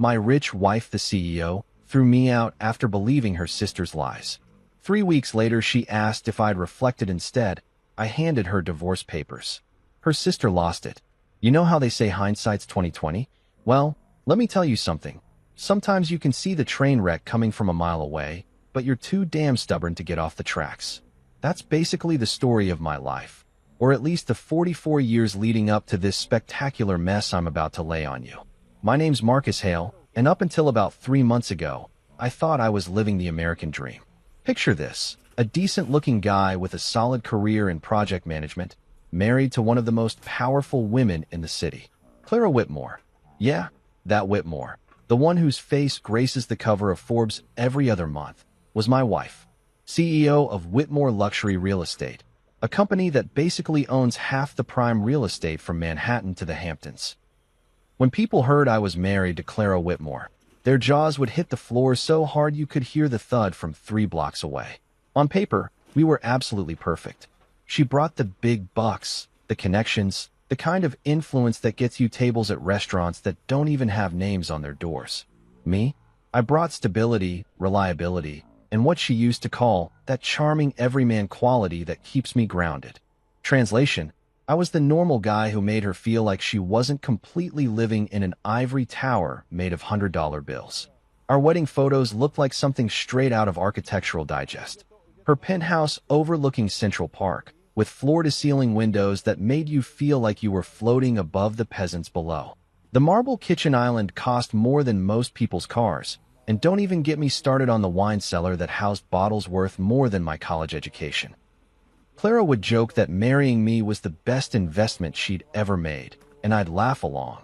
My rich wife, the CEO, threw me out after believing her sister's lies. 3 weeks later, she asked if I'd reflected instead. I handed her divorce papers. Her sister lost it. You know how they say hindsight's 20/20? Well, let me tell you something. Sometimes you can see the train wreck coming from a mile away, but you're too damn stubborn to get off the tracks. That's basically the story of my life, or at least the 44 years leading up to this spectacular mess I'm about to lay on you. My name's Marcus Hale, and up until about 3 months ago, I thought I was living the American dream. Picture this, a decent-looking guy with a solid career in project management, married to one of the most powerful women in the city. Clara Whitmore. Yeah, that Whitmore, the one whose face graces the cover of Forbes every other month, was my wife. CEO of Whitmore Luxury Real Estate, a company that basically owns half the prime real estate from Manhattan to the Hamptons. When people heard I was married to Clara Whitmore, their jaws would hit the floor so hard you could hear the thud from 3 blocks away. On paper, we were absolutely perfect. She brought the big bucks, the connections, the kind of influence that gets you tables at restaurants that don't even have names on their doors. Me? I brought stability, reliability, and what she used to call that charming everyman quality that keeps me grounded. Translation: I was the normal guy who made her feel like she wasn't completely living in an ivory tower made of $100 bills. Our wedding photos looked like something straight out of Architectural Digest. Her penthouse overlooking Central Park, with floor-to-ceiling windows that made you feel like you were floating above the peasants below. The marble kitchen island cost more than most people's cars, and don't even get me started on the wine cellar that housed bottles worth more than my college education. Clara would joke that marrying me was the best investment she'd ever made, and I'd laugh along,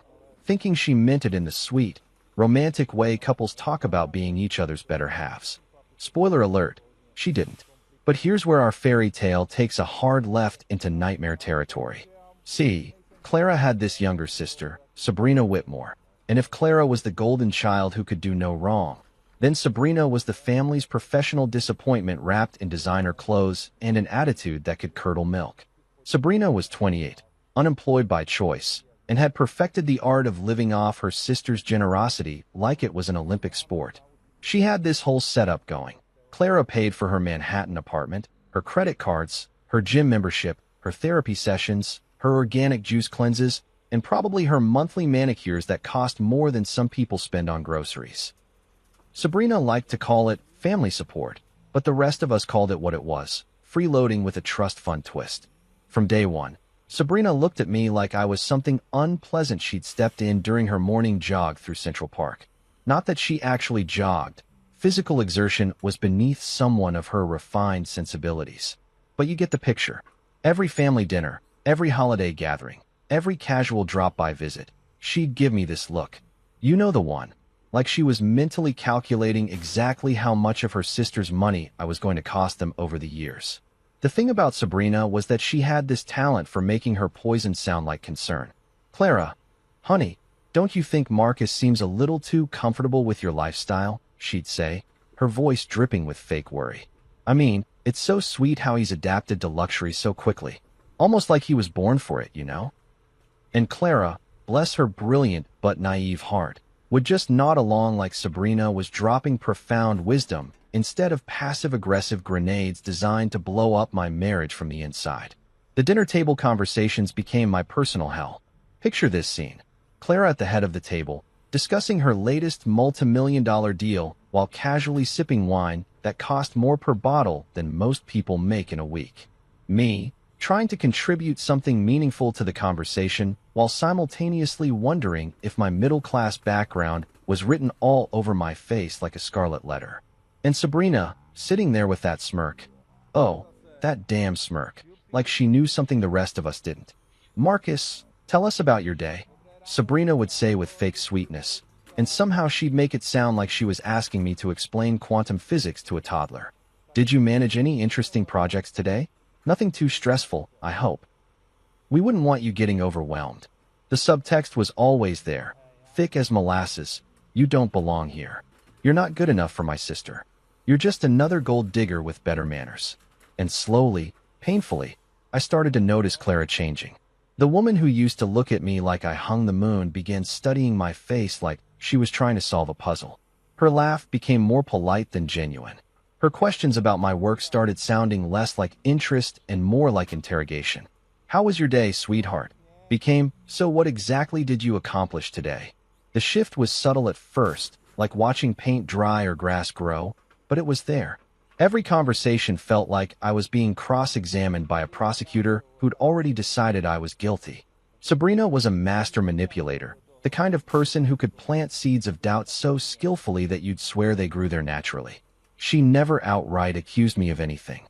thinking she meant it in the sweet, romantic way couples talk about being each other's better halves. Spoiler alert, she didn't. But here's where our fairy tale takes a hard left into nightmare territory. See, Clara had this younger sister, Sabrina Whitmore, and if Clara was the golden child who could do no wrong, then Sabrina was the family's professional disappointment wrapped in designer clothes and an attitude that could curdle milk. Sabrina was 28, unemployed by choice, and had perfected the art of living off her sister's generosity like it was an Olympic sport. She had this whole setup going. Clara paid for her Manhattan apartment, her credit cards, her gym membership, her therapy sessions, her organic juice cleanses, and probably her monthly manicures that cost more than some people spend on groceries. Sabrina liked to call it family support, but the rest of us called it what it was, freeloading with a trust fund twist. From day one, Sabrina looked at me like I was something unpleasant she'd stepped in during her morning jog through Central Park. Not that she actually jogged. Physical exertion was beneath someone of her refined sensibilities. But you get the picture. Every family dinner, every holiday gathering, every casual drop-by visit, she'd give me this look. You know the one. Like she was mentally calculating exactly how much of her sister's money I was going to cost them over the years. The thing about Sabrina was that she had this talent for making her poison sound like concern. Clara, honey, don't you think Marcus seems a little too comfortable with your lifestyle? She'd say, her voice dripping with fake worry. I mean, it's so sweet how he's adapted to luxury so quickly. Almost like he was born for it, you know? And Clara, bless her brilliant but naive heart, would just nod along like Sabrina was dropping profound wisdom instead of passive-aggressive grenades designed to blow up my marriage from the inside. The dinner table conversations became my personal hell. Picture this scene. Clara at the head of the table, discussing her latest multi-million-dollar deal while casually sipping wine that cost more per bottle than most people make in a week. Me, trying to contribute something meaningful to the conversation while simultaneously wondering if my middle-class background was written all over my face like a scarlet letter. And Sabrina, sitting there with that smirk. Oh, that damn smirk, like she knew something the rest of us didn't. Marcus, tell us about your day, Sabrina would say with fake sweetness, and somehow she'd make it sound like she was asking me to explain quantum physics to a toddler. Did you manage any interesting projects today? Nothing too stressful, I hope. We wouldn't want you getting overwhelmed. The subtext was always there, thick as molasses. You don't belong here. You're not good enough for my sister. You're just another gold digger with better manners. And slowly, painfully, I started to notice Clara changing. The woman who used to look at me like I hung the moon began studying my face like she was trying to solve a puzzle. Her laugh became more polite than genuine. Her questions about my work started sounding less like interest and more like interrogation. "How was your day, sweetheart?" became, "So what exactly did you accomplish today?" The shift was subtle at first, like watching paint dry or grass grow, but it was there. Every conversation felt like I was being cross-examined by a prosecutor who'd already decided I was guilty. Sabrina was a master manipulator, the kind of person who could plant seeds of doubt so skillfully that you'd swear they grew there naturally. She never outright accused me of anything.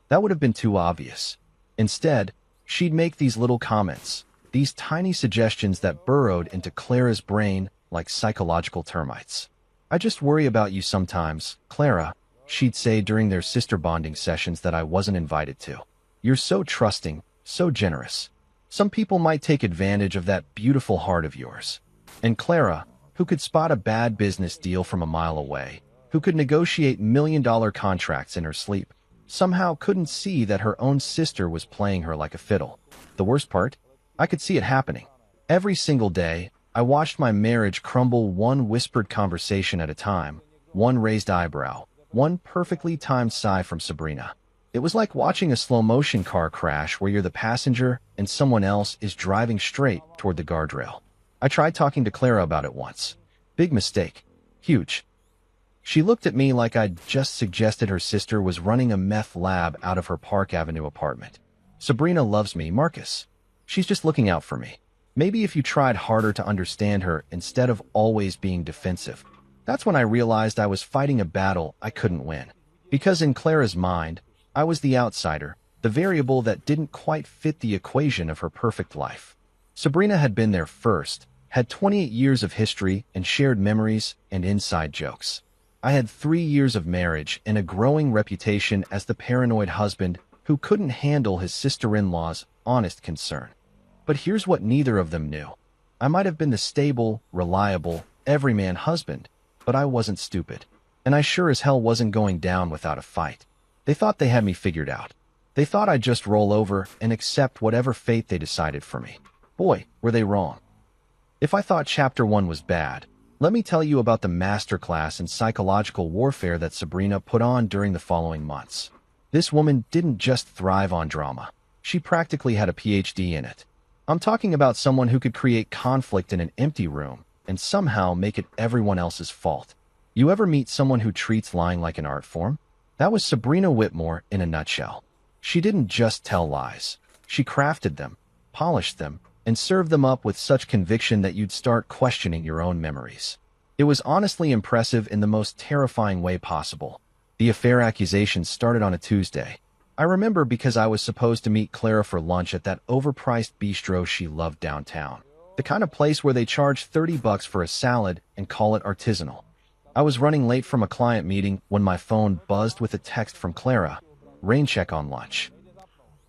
That would have been too obvious. Instead, she'd make these little comments, these tiny suggestions that burrowed into Clara's brain like psychological termites. "I just worry about you sometimes, Clara," she'd say during their sister bonding sessions that I wasn't invited to. "You're so trusting, so generous. Some people might take advantage of that beautiful heart of yours." And Clara, who could spot a bad business deal from a mile away, who could negotiate million-dollar contracts in her sleep, somehow couldn't see that her own sister was playing her like a fiddle. The worst part? I could see it happening. Every single day, I watched my marriage crumble one whispered conversation at a time, one raised eyebrow, one perfectly timed sigh from Sabrina. It was like watching a slow-motion car crash where you're the passenger and someone else is driving straight toward the guardrail. I tried talking to Clara about it once. Big mistake. Huge. She looked at me like I'd just suggested her sister was running a meth lab out of her Park Avenue apartment. "Sabrina loves me, Marcus. She's just looking out for me. Maybe if you tried harder to understand her instead of always being defensive." That's when I realized I was fighting a battle I couldn't win. Because in Clara's mind, I was the outsider, the variable that didn't quite fit the equation of her perfect life. Sabrina had been there first, had 28 years of history and shared memories and inside jokes. I had 3 years of marriage and a growing reputation as the paranoid husband who couldn't handle his sister-in-law's honest concern. But here's what neither of them knew. I might have been the stable, reliable, everyman husband, but I wasn't stupid. And I sure as hell wasn't going down without a fight. They thought they had me figured out. They thought I'd just roll over and accept whatever fate they decided for me. Boy, were they wrong. If I thought Chapter 1 was bad, let me tell you about the masterclass in psychological warfare that Sabrina put on during the following months. This woman didn't just thrive on drama. She practically had a PhD in it. I'm talking about someone who could create conflict in an empty room and somehow make it everyone else's fault. You ever meet someone who treats lying like an art form? That was Sabrina Whitmore in a nutshell. She didn't just tell lies. She crafted them, polished them, and served them up with such conviction that you'd start questioning your own memories. It was honestly impressive in the most terrifying way possible. The affair accusations started on a Tuesday. I remember because I was supposed to meet Clara for lunch at that overpriced bistro she loved downtown. The kind of place where they charge $30 for a salad and call it artisanal. I was running late from a client meeting when my phone buzzed with a text from Clara. "Rain check on lunch."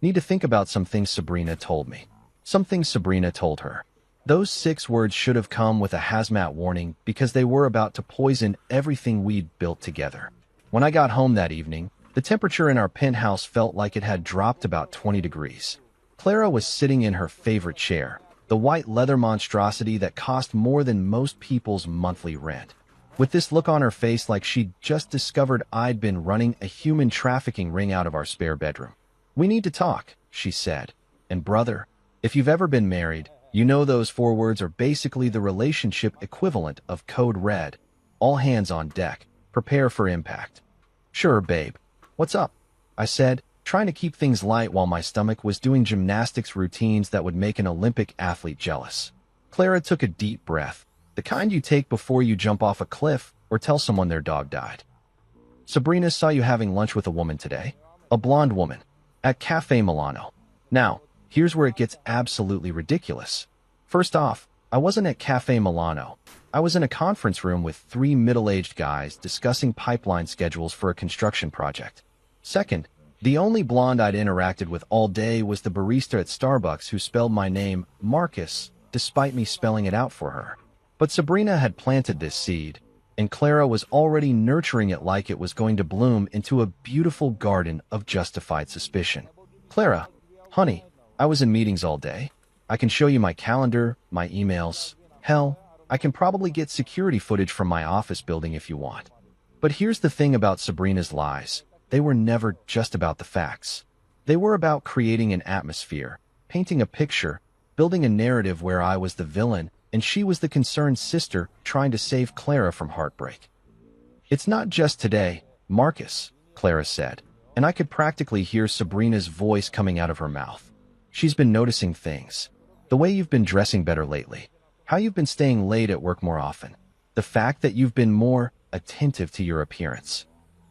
Need to think about some things Sabrina told me. Some things Sabrina told her. Those 6 words should have come with a hazmat warning because they were about to poison everything we'd built together. When I got home that evening, the temperature in our penthouse felt like it had dropped about 20 degrees. Clara was sitting in her favorite chair, the white leather monstrosity that cost more than most people's monthly rent, with this look on her face like she'd just discovered I'd been running a human trafficking ring out of our spare bedroom. "We need to talk," she said. And brother, if you've ever been married, you know those 4 words are basically the relationship equivalent of code red. All hands on deck. Prepare for impact. "Sure, babe. What's up?" I said, trying to keep things light while my stomach was doing gymnastics routines that would make an Olympic athlete jealous. Clara took a deep breath, the kind you take before you jump off a cliff or tell someone their dog died. "Sabrina saw you having lunch with a woman today. A blonde woman. At Cafe Milano. Now, here's where it gets absolutely ridiculous. First off, I wasn't at Cafe Milano. I was in a conference room with 3 middle-aged guys discussing pipeline schedules for a construction project. Second, the only blonde I'd interacted with all day was the barista at Starbucks who spelled my name Marcus, despite me spelling it out for her. But Sabrina had planted this seed, and Clara was already nurturing it like it was going to bloom into a beautiful garden of justified suspicion. "Clara, honey, I was in meetings all day. I can show you my calendar, my emails. Hell, I can probably get security footage from my office building if you want. But here's the thing about Sabrina's lies. They were never just about the facts. They were about creating an atmosphere, painting a picture, building a narrative where I was the villain and she was the concerned sister trying to save Clara from heartbreak. "It's not just today, Marcus," Clara said, and I could practically hear Sabrina's voice coming out of her mouth. "She's been noticing things. The way you've been dressing better lately, how you've been staying late at work more often, the fact that you've been more attentive to your appearance."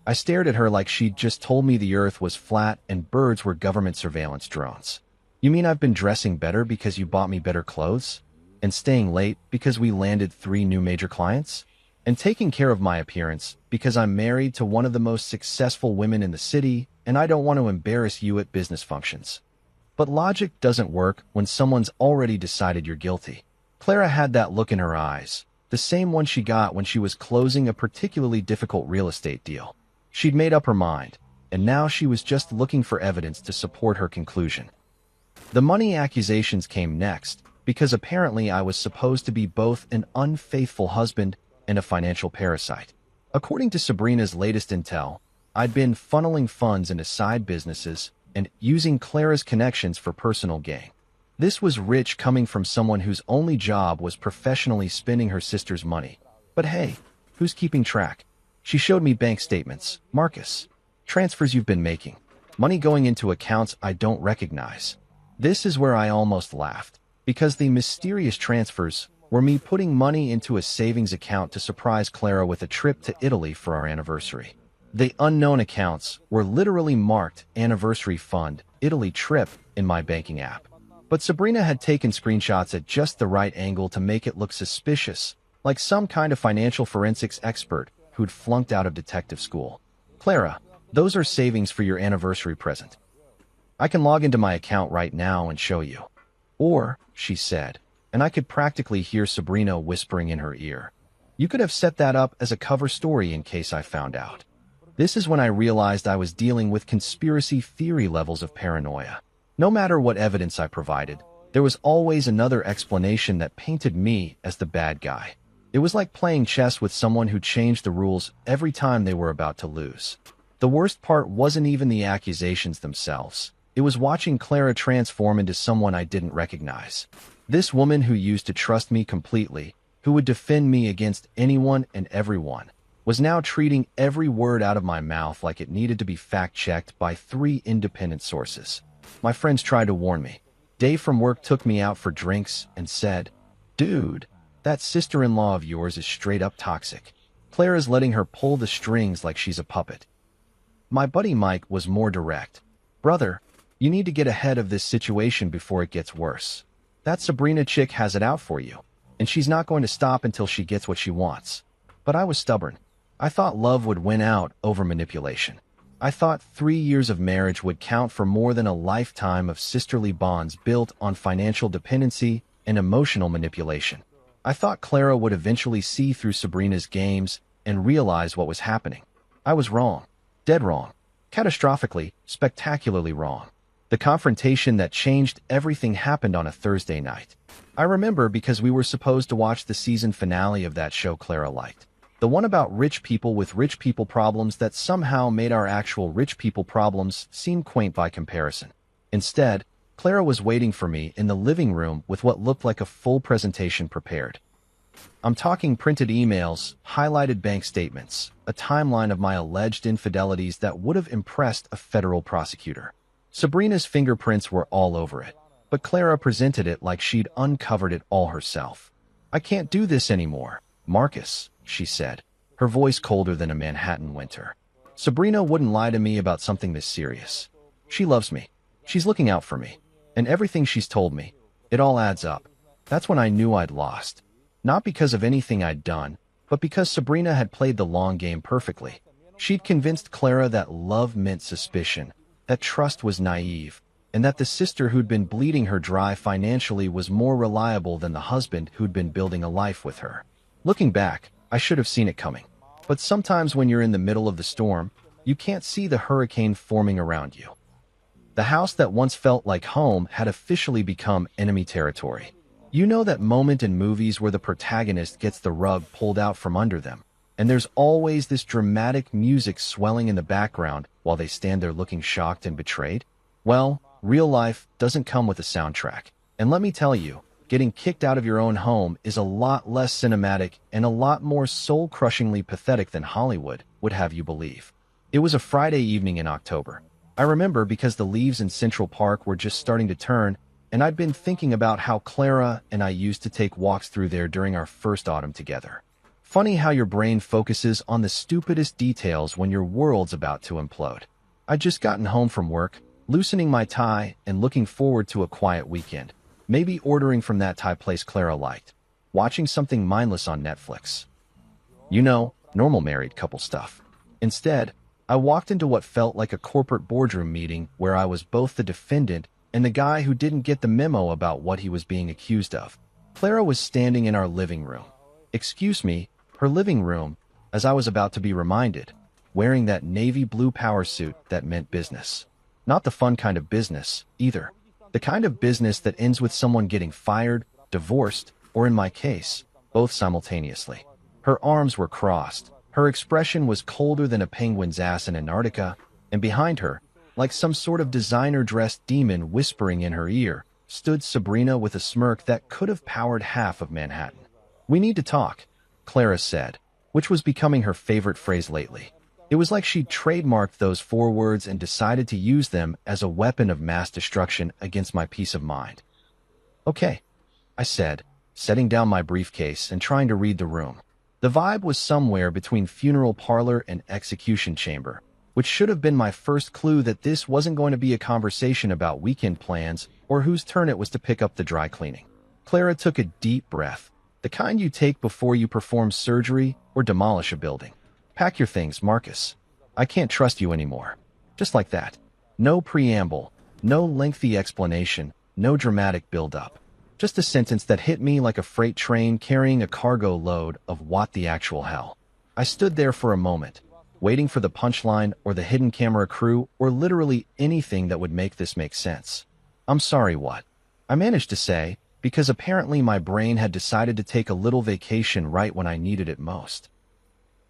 I stared at her like she'd just told me the earth was flat and birds were government surveillance drones. "You mean I've been dressing better because you bought me better clothes? And staying late because we landed 3 new major clients? And taking care of my appearance because I'm married to one of the most successful women in the city and I don't want to embarrass you at business functions?" But logic doesn't work when someone's already decided you're guilty. Clara had that look in her eyes, the same one she got when she was closing a particularly difficult real estate deal. She'd made up her mind, and now she was just looking for evidence to support her conclusion. The money accusations came next, because apparently I was supposed to be both an unfaithful husband and a financial parasite. According to Sabrina's latest intel, I'd been funneling funds into side businesses and using Clara's connections for personal gain. This was rich coming from someone whose only job was professionally spending her sister's money. But hey, who's keeping track? She showed me bank statements. "Marcus, transfers you've been making. Money going into accounts I don't recognize." This is where I almost laughed, because the mysterious transfers were me putting money into a savings account to surprise Clara with a trip to Italy for our anniversary. The unknown accounts were literally marked Anniversary Fund, Italy Trip in my banking app. But Sabrina had taken screenshots at just the right angle to make it look suspicious, like some kind of financial forensics expert who'd flunked out of detective school. "Clara, those are savings for your anniversary present. I can log into my account right now and show you." "Or," she said, and I could practically hear Sabrina whispering in her ear, "you could have set that up as a cover story in case I found out." This is when I realized I was dealing with conspiracy theory levels of paranoia. No matter what evidence I provided, there was always another explanation that painted me as the bad guy. It was like playing chess with someone who changed the rules every time they were about to lose. The worst part wasn't even the accusations themselves. It was watching Clara transform into someone I didn't recognize. This woman who used to trust me completely, who would defend me against anyone and everyone, was now treating every word out of my mouth like it needed to be fact-checked by 3 independent sources. My friends tried to warn me. Dave from work took me out for drinks and said, "Dude, that sister-in-law of yours is straight up toxic. Clara's letting her pull the strings like she's a puppet." My buddy Mike was more direct. "Brother, you need to get ahead of this situation before it gets worse. That Sabrina chick has it out for you, and she's not going to stop until she gets what she wants." But I was stubborn. I thought love would win out over manipulation. I thought 3 years of marriage would count for more than a lifetime of sisterly bonds built on financial dependency and emotional manipulation. I thought Clara would eventually see through Sabrina's games and realize what was happening. I was wrong. Dead wrong. Catastrophically, spectacularly wrong. The confrontation that changed everything happened on a Thursday night. I remember because we were supposed to watch the season finale of that show Clara liked. The one about rich people with rich people problems that somehow made our actual rich people problems seem quaint by comparison. Instead, Clara was waiting for me in the living room with what looked like a full presentation prepared. I'm talking printed emails, highlighted bank statements, a timeline of my alleged infidelities that would have impressed a federal prosecutor. Sabrina's fingerprints were all over it, but Clara presented it like she'd uncovered it all herself. "I can't do this anymore, Marcus," she said, her voice colder than a Manhattan winter. "Sabrina wouldn't lie to me about something this serious. She loves me. She's looking out for me. And everything she's told me, it all adds up." That's when I knew I'd lost. Not because of anything I'd done, but because Sabrina had played the long game perfectly. She'd convinced Clara that love meant suspicion, that trust was naive, and that the sister who'd been bleeding her dry financially was more reliable than the husband who'd been building a life with her. Looking back, I should have seen it coming. But sometimes when you're in the middle of the storm, you can't see the hurricane forming around you. The house that once felt like home had officially become enemy territory. You know that moment in movies where the protagonist gets the rug pulled out from under them, and there's always this dramatic music swelling in the background while they stand there looking shocked and betrayed? Well, real life doesn't come with a soundtrack. And let me tell you, getting kicked out of your own home is a lot less cinematic and a lot more soul-crushingly pathetic than Hollywood would have you believe. It was a Friday evening in October. I remember because the leaves in Central Park were just starting to turn, and I'd been thinking about how Clara and I used to take walks through there during our first autumn together. Funny how your brain focuses on the stupidest details when your world's about to implode. I'd just gotten home from work, loosening my tie and looking forward to a quiet weekend, maybe ordering from that Thai place Clara liked, watching something mindless on Netflix. You know, normal married couple stuff. Instead, I walked into what felt like a corporate boardroom meeting where I was both the defendant and the guy who didn't get the memo about what he was being accused of. Clara was standing in our living room. Excuse me, her living room, as I was about to be reminded, wearing that navy blue power suit that meant business. Not the fun kind of business, either. The kind of business that ends with someone getting fired, divorced, or in my case, both simultaneously. Her arms were crossed. Her expression was colder than a penguin's ass in Antarctica, and behind her, like some sort of designer-dressed demon whispering in her ear, stood Sabrina with a smirk that could have powered half of Manhattan. "We need to talk," Clara said, which was becoming her favorite phrase lately. It was like she'd trademarked those 4 words and decided to use them as a weapon of mass destruction against my peace of mind. "Okay," I said, setting down my briefcase and trying to read the room. The vibe was somewhere between funeral parlor and execution chamber, which should have been my first clue that this wasn't going to be a conversation about weekend plans or whose turn it was to pick up the dry cleaning. Clara took a deep breath, the kind you take before you perform surgery or demolish a building. "Pack your things, Marcus. I can't trust you anymore." Just like that. No preamble, no lengthy explanation, no dramatic build-up. Just a sentence that hit me like a freight train carrying a cargo load of what the actual hell. I stood there for a moment, waiting for the punchline or the hidden camera crew or literally anything that would make this make sense. "I'm sorry, what?" I managed to say, because apparently my brain had decided to take a little vacation right when I needed it most.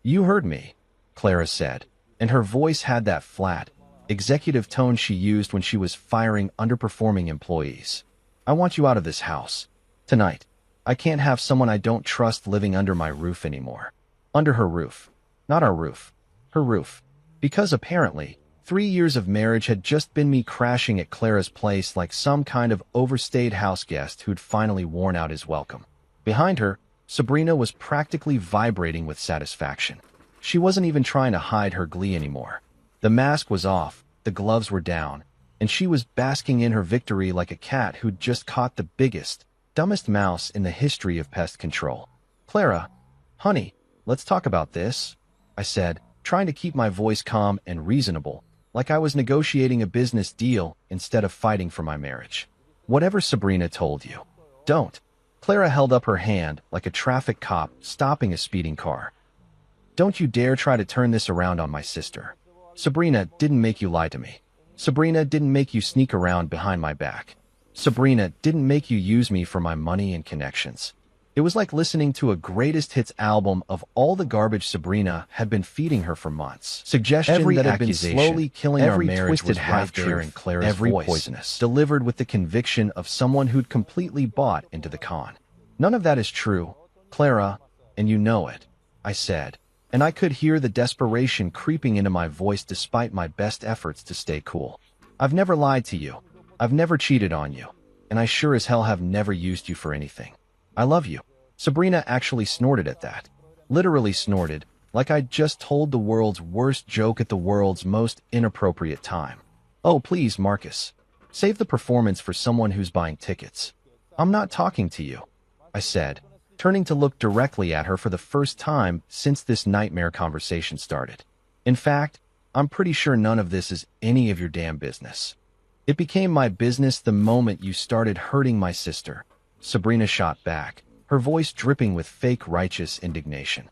"You heard me," Clara said, and her voice had that flat, executive tone she used when she was firing underperforming employees. "I want you out of this house. Tonight. I can't have someone I don't trust living under my roof anymore." Under her roof. Not our roof. Her roof. Because apparently, 3 years of marriage had just been me crashing at Clara's place like some kind of overstayed house guest who'd finally worn out his welcome. Behind her, Sabrina was practically vibrating with satisfaction. She wasn't even trying to hide her glee anymore. The mask was off, the gloves were down, and she was basking in her victory like a cat who'd just caught the biggest, dumbest mouse in the history of pest control. "Clara, honey, let's talk about this," I said, trying to keep my voice calm and reasonable, like I was negotiating a business deal instead of fighting for my marriage. "Whatever Sabrina told you. Don't." Clara held up her hand like a traffic cop stopping a speeding car. "Don't you dare try to turn this around on my sister. Sabrina didn't make you lie to me. Sabrina didn't make you sneak around behind my back. Sabrina didn't make you use me for my money and connections." It was like listening to a greatest hits album of all the garbage Sabrina had been feeding her for months. Suggestion Every that had been accusation, slowly killing our every marriage was twisted right there half-truth, in Clara's every voice, poisonous. delivered with the conviction of someone who'd completely bought into the con. "None of that is true, Clara, and you know it," I said, and I could hear the desperation creeping into my voice despite my best efforts to stay cool. "I've never lied to you. I've never cheated on you, and I sure as hell have never used you for anything. I love you." Sabrina actually snorted at that. Literally snorted, like I'd just told the world's worst joke at the world's most inappropriate time. "Oh, please, Marcus. Save the performance for someone who's buying tickets. I'm not talking to you," I said, turning to look directly at her for the first time since this nightmare conversation started. "In fact, I'm pretty sure none of this is any of your damn business. It became my business the moment you started hurting my sister." Sabrina shot back, her voice dripping with fake righteous indignation.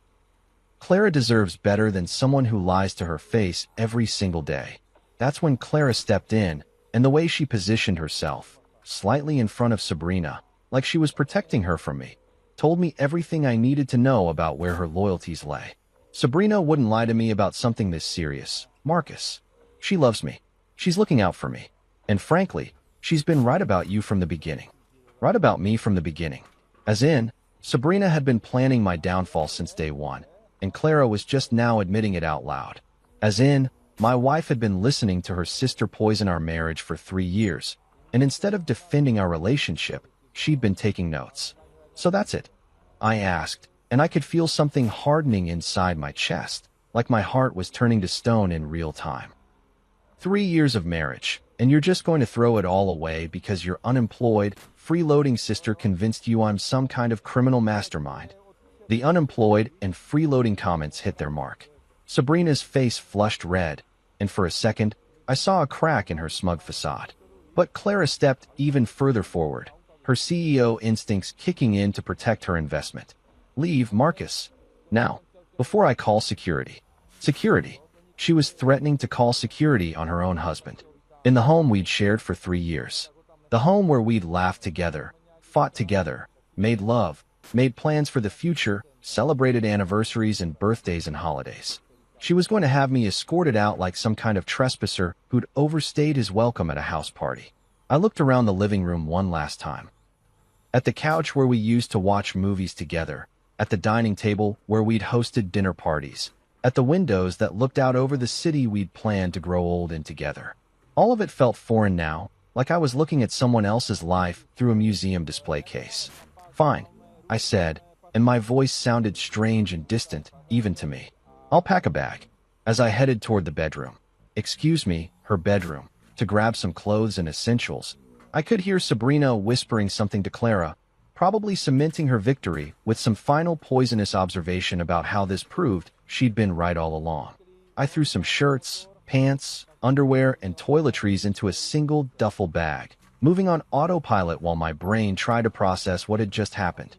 Clara deserves better than someone who lies to her face every single day. That's when Clara stepped in, and the way she positioned herself, slightly in front of Sabrina, like she was protecting her from me, told me everything I needed to know about where her loyalties lay. Sabrina wouldn't lie to me about something this serious. Marcus. She loves me. She's looking out for me. And frankly, she's been right about you from the beginning. Right about me from the beginning. As in, Sabrina had been planning my downfall since day one, and Clara was just now admitting it out loud. As in, my wife had been listening to her sister poison our marriage for 3 years, and instead of defending our relationship, she'd been taking notes. So that's it, I asked, and I could feel something hardening inside my chest, like my heart was turning to stone in real time. 3 years of marriage, and you're just going to throw it all away because your unemployed, freeloading sister convinced you I'm some kind of criminal mastermind. The unemployed and freeloading comments hit their mark. Sabrina's face flushed red, and for a second, I saw a crack in her smug facade. But Clara stepped even further forward, her CEO instincts kicking in to protect her investment. Leave, Marcus. Now, before I call security. Security. She was threatening to call security on her own husband. In the home we'd shared for 3 years. The home where we'd laughed together, fought together, made love, made plans for the future, celebrated anniversaries and birthdays and holidays. She was going to have me escorted out like some kind of trespasser who'd overstayed his welcome at a house party. I looked around the living room one last time. At the couch where we used to watch movies together, at the dining table where we'd hosted dinner parties, at the windows that looked out over the city we'd planned to grow old in together. All of it felt foreign now, like I was looking at someone else's life through a museum display case. Fine, I said, and my voice sounded strange and distant, even to me. I'll pack a bag. As I headed toward the bedroom. Excuse me, her bedroom, to grab some clothes and essentials, I could hear Sabrina whispering something to Clara, probably cementing her victory with some final poisonous observation about how this proved she'd been right all along. I threw some shirts, pants, underwear, and toiletries into a single duffel bag, moving on autopilot while my brain tried to process what had just happened.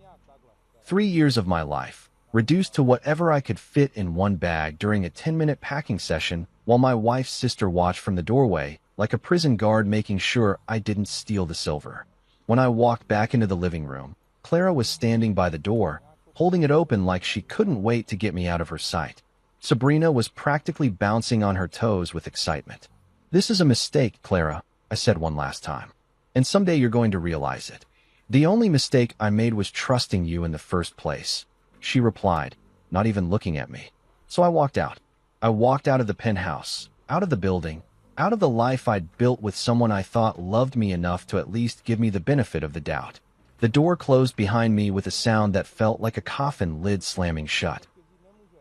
3 years of my life, reduced to whatever I could fit in one bag during a 10-minute packing session while my wife's sister watched from the doorway, like a prison guard making sure I didn't steal the silver. When I walked back into the living room, Clara was standing by the door, holding it open like she couldn't wait to get me out of her sight. Sabrina was practically bouncing on her toes with excitement. This is a mistake, Clara, I said one last time. And someday you're going to realize it. The only mistake I made was trusting you in the first place. She replied, not even looking at me. So I walked out. I walked out of the penthouse, out of the building, out of the life I'd built with someone I thought loved me enough to at least give me the benefit of the doubt. The door closed behind me with a sound that felt like a coffin lid slamming shut.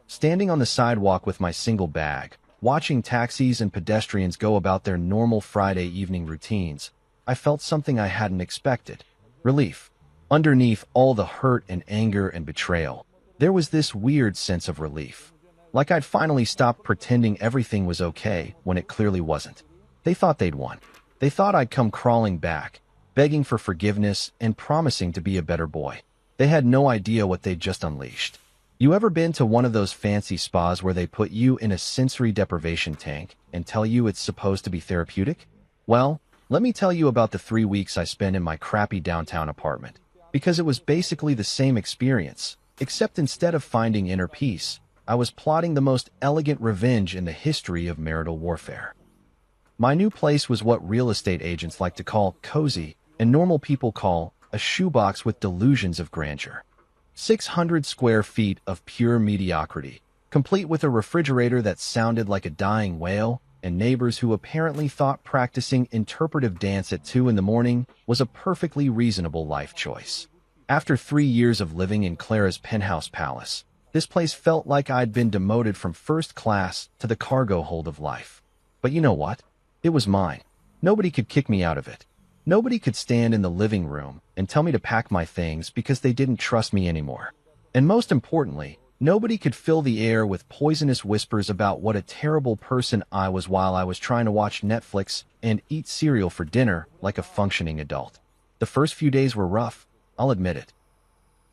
Standing on the sidewalk with my single bag, watching taxis and pedestrians go about their normal Friday evening routines, I felt something I hadn't expected. Relief. Underneath all the hurt and anger and betrayal, there was this weird sense of relief. Like I'd finally stopped pretending everything was okay when it clearly wasn't. They thought they'd won. They thought I'd come crawling back, begging for forgiveness and promising to be a better boy. They had no idea what they'd just unleashed. You ever been to one of those fancy spas where they put you in a sensory deprivation tank and tell you it's supposed to be therapeutic? Well, let me tell you about the 3 weeks I spent in my crappy downtown apartment. Because it was basically the same experience, except instead of finding inner peace, I was plotting the most elegant revenge in the history of marital warfare. My new place was what real estate agents like to call cozy, and normal people call a shoebox with delusions of grandeur. 600 square feet of pure mediocrity, complete with a refrigerator that sounded like a dying whale, and neighbors who apparently thought practicing interpretive dance at 2 in the morning was a perfectly reasonable life choice. After 3 years of living in Clara's penthouse palace, this place felt like I'd been demoted from first class to the cargo hold of life. But you know what? It was mine. Nobody could kick me out of it. Nobody could stand in the living room and tell me to pack my things because they didn't trust me anymore. And most importantly, nobody could fill the air with poisonous whispers about what a terrible person I was while I was trying to watch Netflix and eat cereal for dinner like a functioning adult. The first few days were rough, I'll admit it.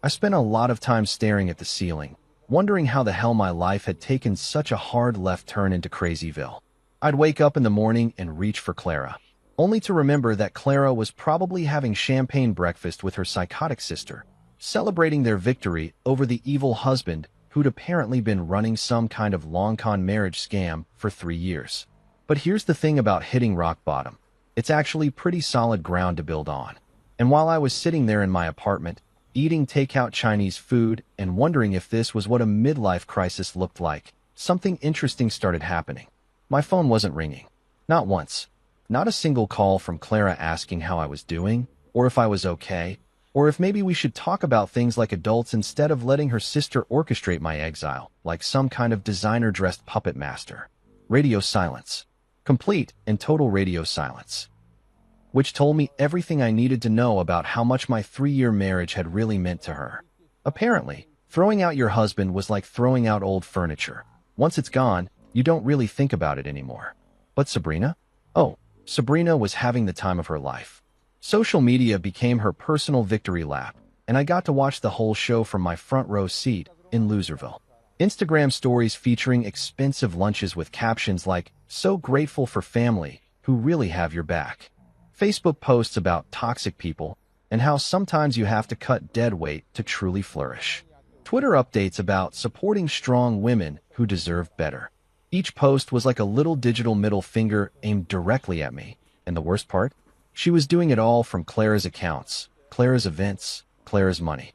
I spent a lot of time staring at the ceiling, wondering how the hell my life had taken such a hard left turn into Crazyville. I'd wake up in the morning and reach for Clara. only to remember that Clara was probably having champagne breakfast with her psychotic sister, celebrating their victory over the evil husband who'd apparently been running some kind of long-con marriage scam for 3 years. But here's the thing about hitting rock bottom. It's actually pretty solid ground to build on. And while I was sitting there in my apartment, eating takeout Chinese food and wondering if this was what a midlife crisis looked like, something interesting started happening. My phone wasn't ringing. Not once. Not a single call from Clara asking how I was doing, or if I was okay, or if maybe we should talk about things like adults instead of letting her sister orchestrate my exile, like some kind of designer-dressed puppet master. Radio silence. Complete and total radio silence. Which told me everything I needed to know about how much my 3-year marriage had really meant to her. Apparently, throwing out your husband was like throwing out old furniture. Once it's gone, you don't really think about it anymore. But Sabrina? Oh, Sabrina was having the time of her life. Social media became her personal victory lap, and I got to watch the whole show from my front row seat in Loserville. Instagram stories featuring expensive lunches with captions like, "So grateful for family, who really have your back." Facebook posts about toxic people and how sometimes you have to cut dead weight to truly flourish. Twitter updates about supporting strong women who deserve better. Each post was like a little digital middle finger aimed directly at me, and the worst part? She was doing it all from Clara's accounts, Clara's events, Clara's money.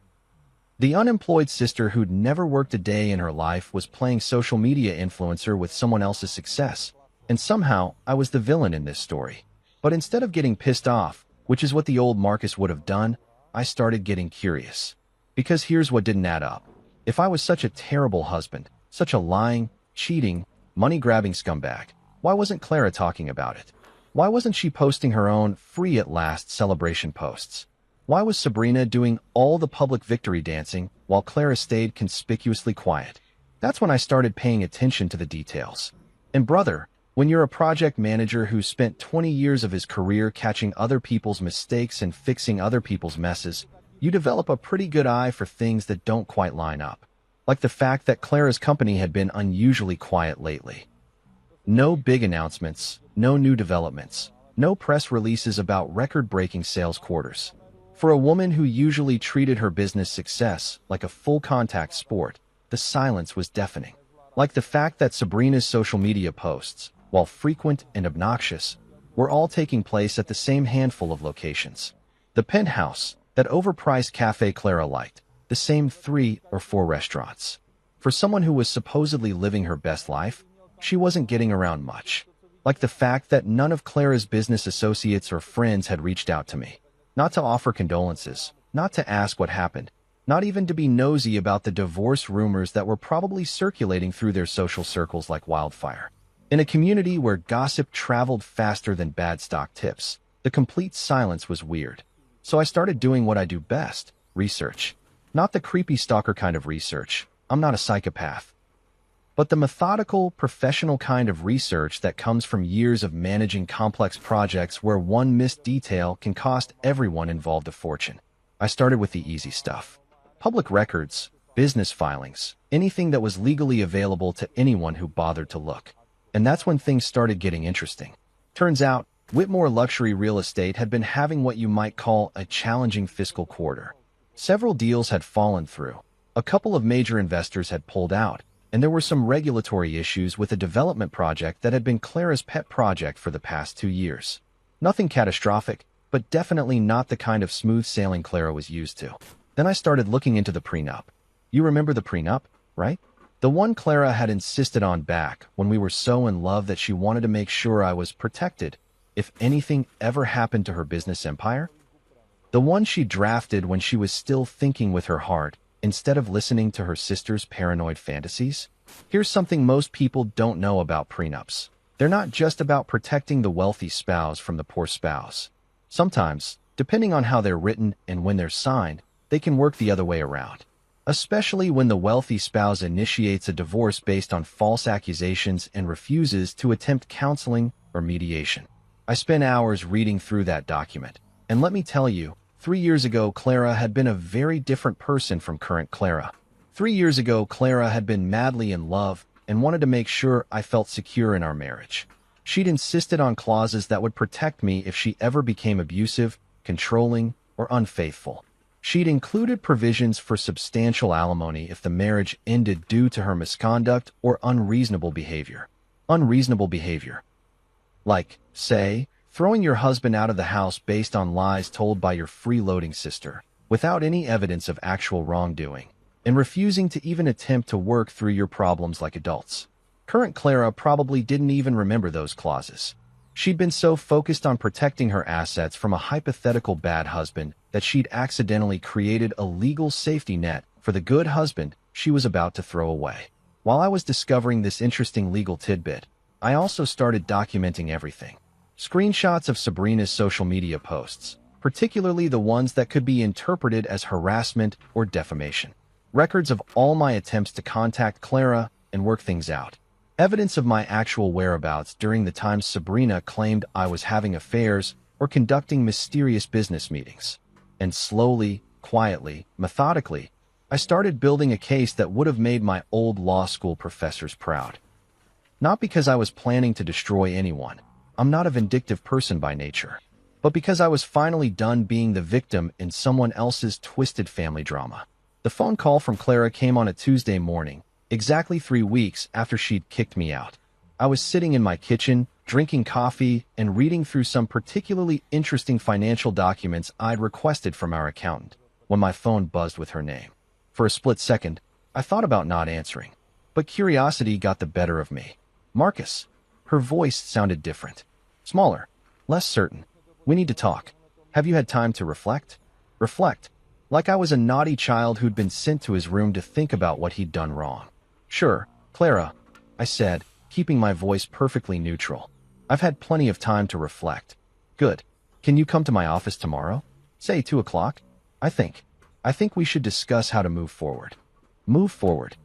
The unemployed sister who'd never worked a day in her life was playing social media influencer with someone else's success, and somehow I was the villain in this story. But instead of getting pissed off, which is what the old Marcus would have done, I started getting curious. Because here's what didn't add up. If I was such a terrible husband, such a lying, cheating, money-grabbing scumbag, why wasn't Clara talking about it? Why wasn't she posting her own free-at-last celebration posts? Why was Sabrina doing all the public victory dancing while Clara stayed conspicuously quiet? That's when I started paying attention to the details. And brother, when you're a project manager who spent 20 years of his career catching other people's mistakes and fixing other people's messes, you develop a pretty good eye for things that don't quite line up. Like the fact that Clara's company had been unusually quiet lately. No big announcements, no new developments, no press releases about record-breaking sales quarters. For a woman who usually treated her business success like a full-contact sport, the silence was deafening. Like the fact that Sabrina's social media posts, while frequent and obnoxious, were all taking place at the same handful of locations. The Penthouse, that overpriced cafe Clara liked, the same 3 or 4 restaurants. For someone who was supposedly living her best life, she wasn't getting around much. Like the fact that none of Clara's business associates or friends had reached out to me. Not to offer condolences, not to ask what happened, not even to be nosy about the divorce rumors that were probably circulating through their social circles like wildfire. In a community where gossip traveled faster than bad stock tips, the complete silence was weird. So I started doing what I do best, research. Not the creepy stalker kind of research. I'm not a psychopath. But the methodical, professional kind of research that comes from years of managing complex projects where one missed detail can cost everyone involved a fortune. I started with the easy stuff. Public records, business filings, anything that was legally available to anyone who bothered to look. And that's when things started getting interesting. Turns out, Whitmore Luxury Real Estate had been having what you might call a challenging fiscal quarter. Several deals had fallen through. A couple of major investors had pulled out, and there were some regulatory issues with a development project that had been Clara's pet project for the past 2 years. Nothing catastrophic, but definitely not the kind of smooth sailing Clara was used to. Then I started looking into the prenup. You remember the prenup, right? The one Clara had insisted on back when we were so in love that she wanted to make sure I was protected if anything ever happened to her business empire? The one she drafted when she was still thinking with her heart, instead of listening to her sister's paranoid fantasies? Here's something most people don't know about prenups. They're not just about protecting the wealthy spouse from the poor spouse. Sometimes, depending on how they're written and when they're signed, they can work the other way around. Especially when the wealthy spouse initiates a divorce based on false accusations and refuses to attempt counseling or mediation. I spent hours reading through that document, and let me tell you, 3 years ago, Clara had been a very different person from current Clara. 3 years ago, Clara had been madly in love and wanted to make sure I felt secure in our marriage. She'd insisted on clauses that would protect me if she ever became abusive, controlling, or unfaithful. She'd included provisions for substantial alimony if the marriage ended due to her misconduct or unreasonable behavior. Unreasonable behavior. Like, say, throwing your husband out of the house based on lies told by your freeloading sister, without any evidence of actual wrongdoing, and refusing to even attempt to work through your problems like adults. Current Clara probably didn't even remember those clauses. She'd been so focused on protecting her assets from a hypothetical bad husband that she'd accidentally created a legal safety net for the good husband she was about to throw away. While I was discovering this interesting legal tidbit, I also started documenting everything. Screenshots of Sabrina's social media posts, particularly the ones that could be interpreted as harassment or defamation. Records of all my attempts to contact Clara and work things out. Evidence of my actual whereabouts during the times Sabrina claimed I was having affairs or conducting mysterious business meetings. And slowly, quietly, methodically, I started building a case that would have made my old law school professors proud. Not because I was planning to destroy anyone. I'm not a vindictive person by nature. But because I was finally done being the victim in someone else's twisted family drama. The phone call from Clara came on a Tuesday morning, exactly 3 weeks after she'd kicked me out. I was sitting in my kitchen, drinking coffee, and reading through some particularly interesting financial documents I'd requested from our accountant, when my phone buzzed with her name. For a split second, I thought about not answering, but curiosity got the better of me. Marcus. Her voice sounded different. Smaller. Less certain. We need to talk. Have you had time to reflect? Reflect. Like I was a naughty child who'd been sent to his room to think about what he'd done wrong. Sure, Clara, I said, keeping my voice perfectly neutral. I've had plenty of time to reflect. Good. Can you come to my office tomorrow? Say 2 o'clock? I think we should discuss how to move forward. Move forward.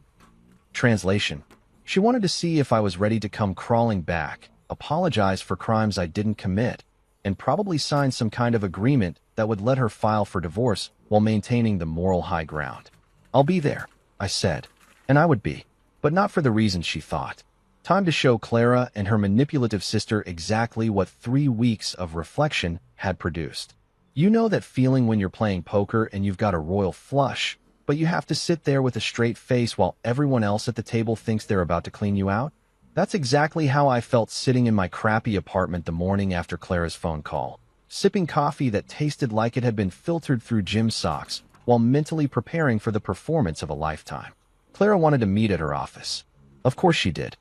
Translation. She wanted to see if I was ready to come crawling back, apologize for crimes I didn't commit, and probably sign some kind of agreement that would let her file for divorce while maintaining the moral high ground. I'll be there, I said. And I would be. But not for the reasons she thought. Time to show Clara and her manipulative sister exactly what 3 weeks of reflection had produced. You know that feeling when you're playing poker and you've got a royal flush, but you have to sit there with a straight face while everyone else at the table thinks they're about to clean you out? That's exactly how I felt sitting in my crappy apartment the morning after Clara's phone call, sipping coffee that tasted like it had been filtered through gym socks while mentally preparing for the performance of a lifetime. Clara wanted to meet at her office. Of course she did.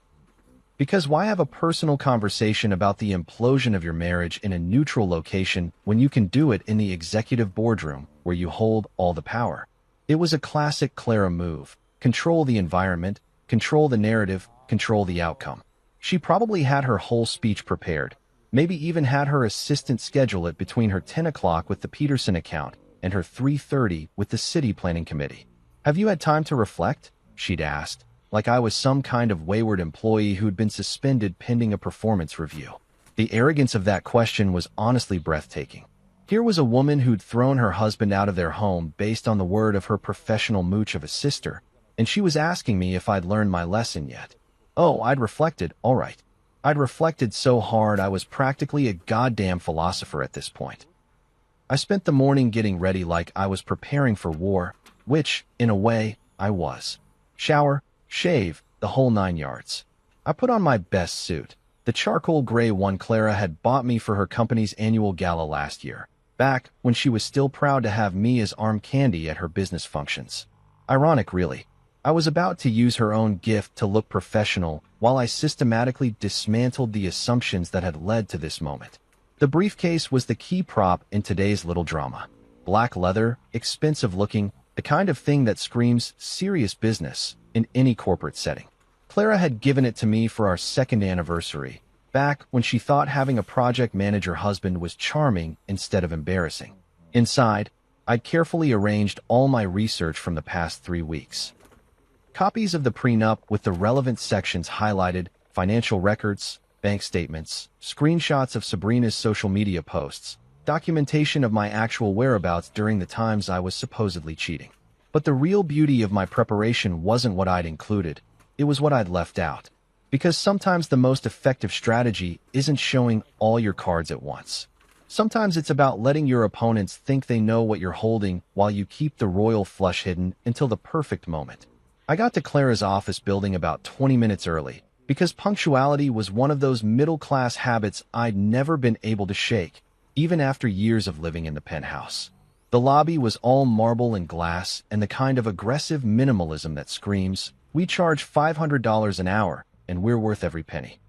Because why have a personal conversation about the implosion of your marriage in a neutral location when you can do it in the executive boardroom where you hold all the power? It was a classic Clara move. Control the environment, control the narrative, control the outcome. She probably had her whole speech prepared, maybe even had her assistant schedule it between her 10 o'clock with the Peterson account and her 3:30 with the city planning committee. Have you had time to reflect? She'd asked, like I was some kind of wayward employee who'd been suspended pending a performance review. The arrogance of that question was honestly breathtaking. Here was a woman who'd thrown her husband out of their home based on the word of her professional mooch of a sister, and she was asking me if I'd learned my lesson yet. Oh, I'd reflected, all right. I'd reflected so hard I was practically a goddamn philosopher at this point. I spent the morning getting ready like I was preparing for war, which, in a way, I was. Shower, shave, the whole 9 yards. I put on my best suit, the charcoal gray one Clara had bought me for her company's annual gala last year, back when she was still proud to have me as arm candy at her business functions. Ironic, really. I was about to use her own gift to look professional while I systematically dismantled the assumptions that had led to this moment. The briefcase was the key prop in today's little drama. Black leather, expensive looking, the kind of thing that screams serious business in any corporate setting. Clara had given it to me for our 2nd anniversary, back when she thought having a project manager husband was charming instead of embarrassing. Inside, I'd carefully arranged all my research from the past 3 weeks. Copies of the prenup with the relevant sections highlighted, financial records, bank statements, screenshots of Sabrina's social media posts, documentation of my actual whereabouts during the times I was supposedly cheating. But the real beauty of my preparation wasn't what I'd included, it was what I'd left out. Because sometimes the most effective strategy isn't showing all your cards at once. Sometimes it's about letting your opponents think they know what you're holding while you keep the royal flush hidden until the perfect moment. I got to Clara's office building about 20 minutes early, because punctuality was one of those middle-class habits I'd never been able to shake, even after years of living in the penthouse. The lobby was all marble and glass and the kind of aggressive minimalism that screams, "We charge $500 an hour, and we're worth every penny."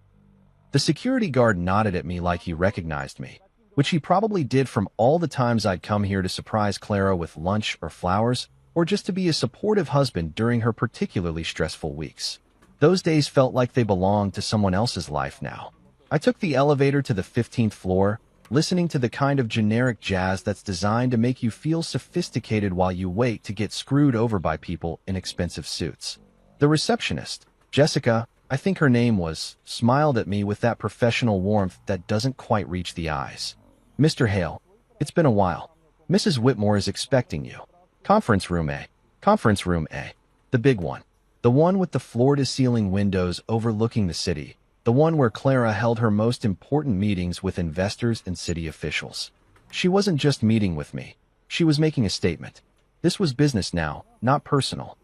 The security guard nodded at me like he recognized me, which he probably did from all the times I'd come here to surprise Clara with lunch or flowers, or just to be a supportive husband during her particularly stressful weeks. Those days felt like they belonged to someone else's life now. I took the elevator to the 15th floor, listening to the kind of generic jazz that's designed to make you feel sophisticated while you wait to get screwed over by people in expensive suits. The receptionist, Jessica, I think her name was, smiled at me with that professional warmth that doesn't quite reach the eyes. "Mr. Hale, it's been a while. Mrs. Whitmore is expecting you. Conference room A. Conference room A. The big one. The one with the floor-to-ceiling windows overlooking the city. The one where Clara held her most important meetings with investors and city officials. She wasn't just meeting with me. She was making a statement. This was business now, not personal.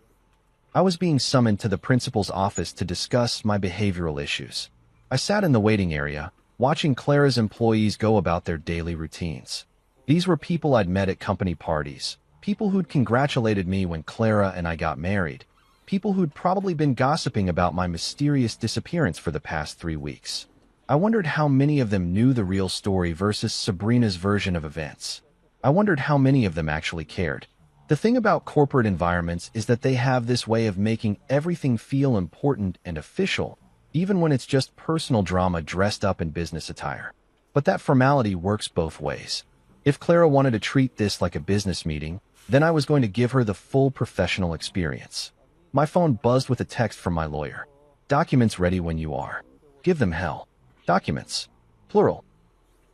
I was being summoned to the principal's office to discuss my behavioral issues. I sat in the waiting area, watching Clara's employees go about their daily routines. These were people I'd met at company parties, people who'd congratulated me when Clara and I got married, people who'd probably been gossiping about my mysterious disappearance for the past 3 weeks. I wondered how many of them knew the real story versus Sabrina's version of events. I wondered how many of them actually cared. The thing about corporate environments is that they have this way of making everything feel important and official, even when it's just personal drama dressed up in business attire. But that formality works both ways. If Clara wanted to treat this like a business meeting, then I was going to give her the full professional experience. My phone buzzed with a text from my lawyer. "Documents ready when you are. Give them hell." Documents. Plural.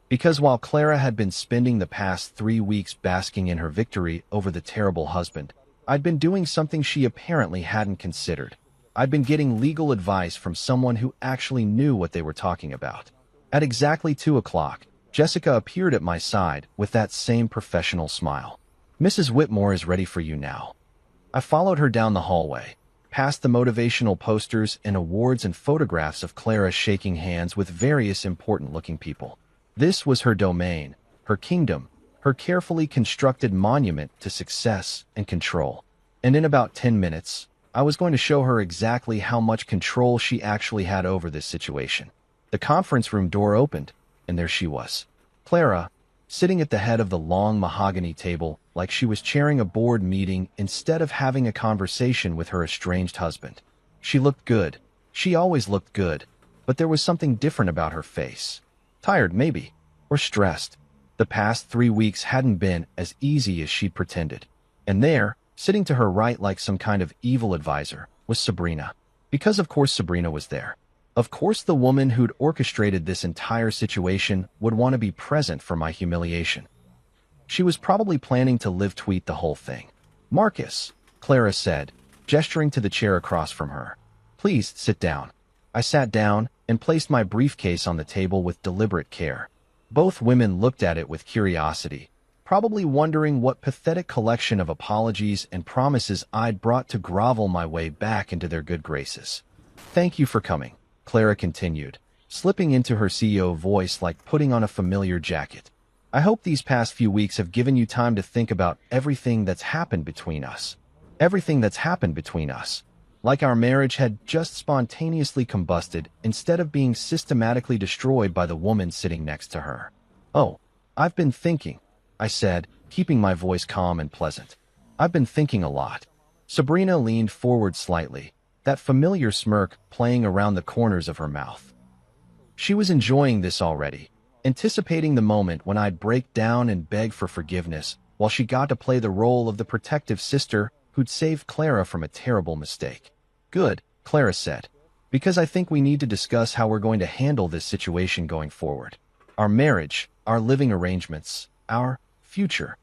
Because while Clara had been spending the past 3 weeks basking in her victory over the terrible husband, I'd been doing something she apparently hadn't considered. I'd been getting legal advice from someone who actually knew what they were talking about. At exactly 2 o'clock, Jessica appeared at my side with that same professional smile. "Mrs. Whitmore is ready for you now." I followed her down the hallway, past the motivational posters and awards and photographs of Clara shaking hands with various important-looking people. This was her domain, her kingdom, her carefully constructed monument to success and control. And in about 10 minutes, I was going to show her exactly how much control she actually had over this situation. The conference room door opened, and there she was. Clara, sitting at the head of the long mahogany table like she was chairing a board meeting instead of having a conversation with her estranged husband. She looked good. She always looked good, but there was something different about her face. Tired, maybe, or stressed. The past 3 weeks hadn't been as easy as she'd pretended. And there, sitting to her right like some kind of evil advisor, was Sabrina. Because of course Sabrina was there. Of course the woman who'd orchestrated this entire situation would want to be present for my humiliation. She was probably planning to live tweet the whole thing. "Marcus," Clara said, gesturing to the chair across from her. "Please sit down." I sat down and placed my briefcase on the table with deliberate care. Both women looked at it with curiosity, probably wondering what pathetic collection of apologies and promises I'd brought to grovel my way back into their good graces. "Thank you for coming," Clara continued, slipping into her CEO voice like putting on a familiar jacket. "I hope these past few weeks have given you time to think about everything that's happened between us. Everything that's happened between us. Like our marriage had just spontaneously combusted instead of being systematically destroyed by the woman sitting next to her." "Oh, I've been thinking," I said, keeping my voice calm and pleasant. "I've been thinking a lot." Sabrina leaned forward slightly, that familiar smirk playing around the corners of her mouth. She was enjoying this already, anticipating the moment when I'd break down and beg for forgiveness while she got to play the role of the protective sister who'd saved Clara from a terrible mistake. "Good," Clara said, "because I think we need to discuss how we're going to handle this situation going forward. Our marriage, our living arrangements, our future.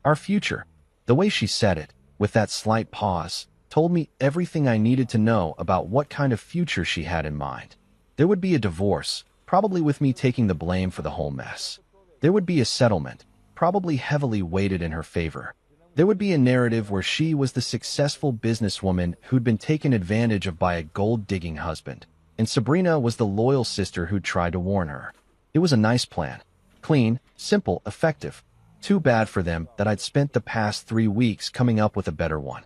Our future." The way she said it, with that slight pause, told me everything I needed to know about what kind of future she had in mind. There would be a divorce, probably with me taking the blame for the whole mess. There would be a settlement, probably heavily weighted in her favor. There would be a narrative where she was the successful businesswoman who'd been taken advantage of by a gold-digging husband, and Sabrina was the loyal sister who'd tried to warn her. It was a nice plan. Clean, simple, effective. Too bad for them that I'd spent the past 3 weeks coming up with a better one.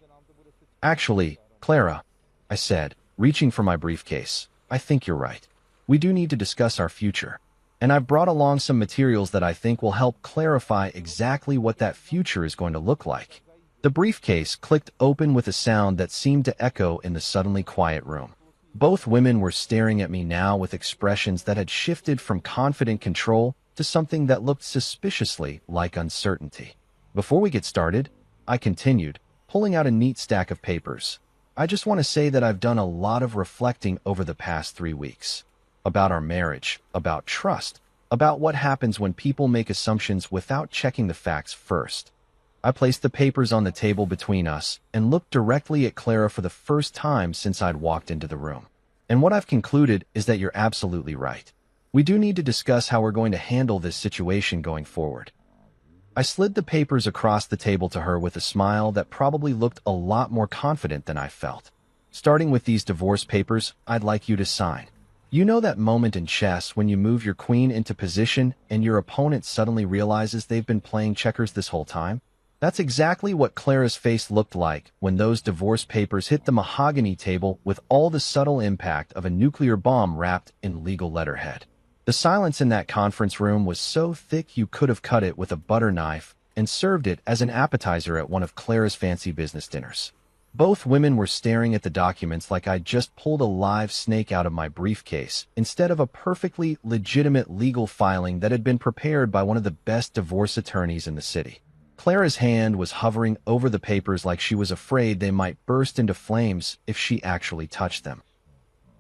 Actually, Clara, I said, reaching for my briefcase, I think you're right. We do need to discuss our future. And I've brought along some materials that I think will help clarify exactly what that future is going to look like. The briefcase clicked open with a sound that seemed to echo in the suddenly quiet room. Both women were staring at me now with expressions that had shifted from confident control to something that looked suspiciously like uncertainty. Before we get started, I continued, pulling out a neat stack of papers. I just want to say that I've done a lot of reflecting over the past 3 weeks. About our marriage, about trust, about what happens when people make assumptions without checking the facts first. I placed the papers on the table between us and looked directly at Clara for the first time since I'd walked into the room. And what I've concluded is that you're absolutely right. We do need to discuss how we're going to handle this situation going forward. I slid the papers across the table to her with a smile that probably looked a lot more confident than I felt. Starting with these divorce papers, I'd like you to sign. You know that moment in chess when you move your queen into position and your opponent suddenly realizes they've been playing checkers this whole time? That's exactly what Clara's face looked like when those divorce papers hit the mahogany table with all the subtle impact of a nuclear bomb wrapped in legal letterhead. The silence in that conference room was so thick you could have cut it with a butter knife and served it as an appetizer at one of Clara's fancy business dinners. Both women were staring at the documents like I'd just pulled a live snake out of my briefcase instead of a perfectly legitimate legal filing that had been prepared by one of the best divorce attorneys in the city. Clara's hand was hovering over the papers like she was afraid they might burst into flames if she actually touched them.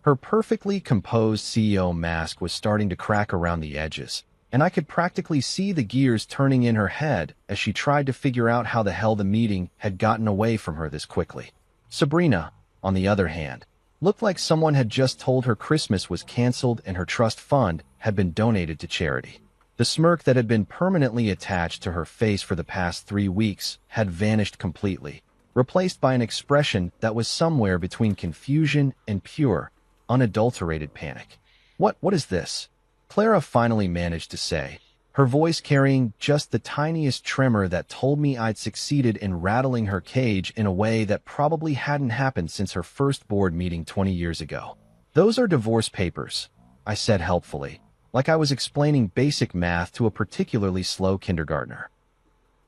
Her perfectly composed CEO mask was starting to crack around the edges, and I could practically see the gears turning in her head as she tried to figure out how the hell the meeting had gotten away from her this quickly. Sabrina, on the other hand, looked like someone had just told her Christmas was canceled and her trust fund had been donated to charity. The smirk that had been permanently attached to her face for the past 3 weeks had vanished completely, replaced by an expression that was somewhere between confusion and pure, unadulterated panic. What is this? Clara finally managed to say, her voice carrying just the tiniest tremor that told me I'd succeeded in rattling her cage in a way that probably hadn't happened since her first board meeting 20 years ago. Those are divorce papers, I said helpfully, like I was explaining basic math to a particularly slow kindergartner.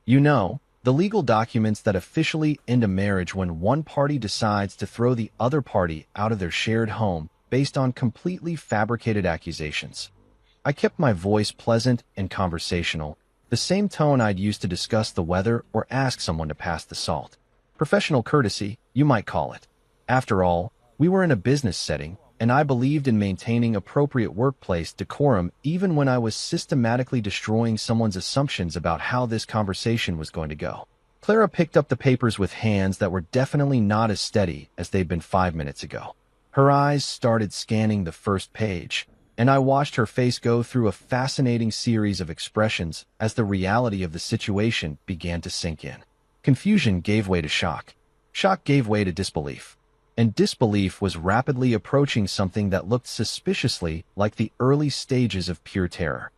You know, the legal documents that officially end a marriage when one party decides to throw the other party out of their shared home based on completely fabricated accusations. I kept my voice pleasant and conversational, the same tone I'd used to discuss the weather or ask someone to pass the salt. Professional courtesy, you might call it. After all, we were in a business setting, and I believed in maintaining appropriate workplace decorum even when I was systematically destroying someone's assumptions about how this conversation was going to go. Clara picked up the papers with hands that were definitely not as steady as they'd been 5 minutes ago. Her eyes started scanning the first page, and I watched her face go through a fascinating series of expressions as the reality of the situation began to sink in. Confusion gave way to shock. Shock gave way to disbelief. And disbelief was rapidly approaching something that looked suspiciously like the early stages of pure terror.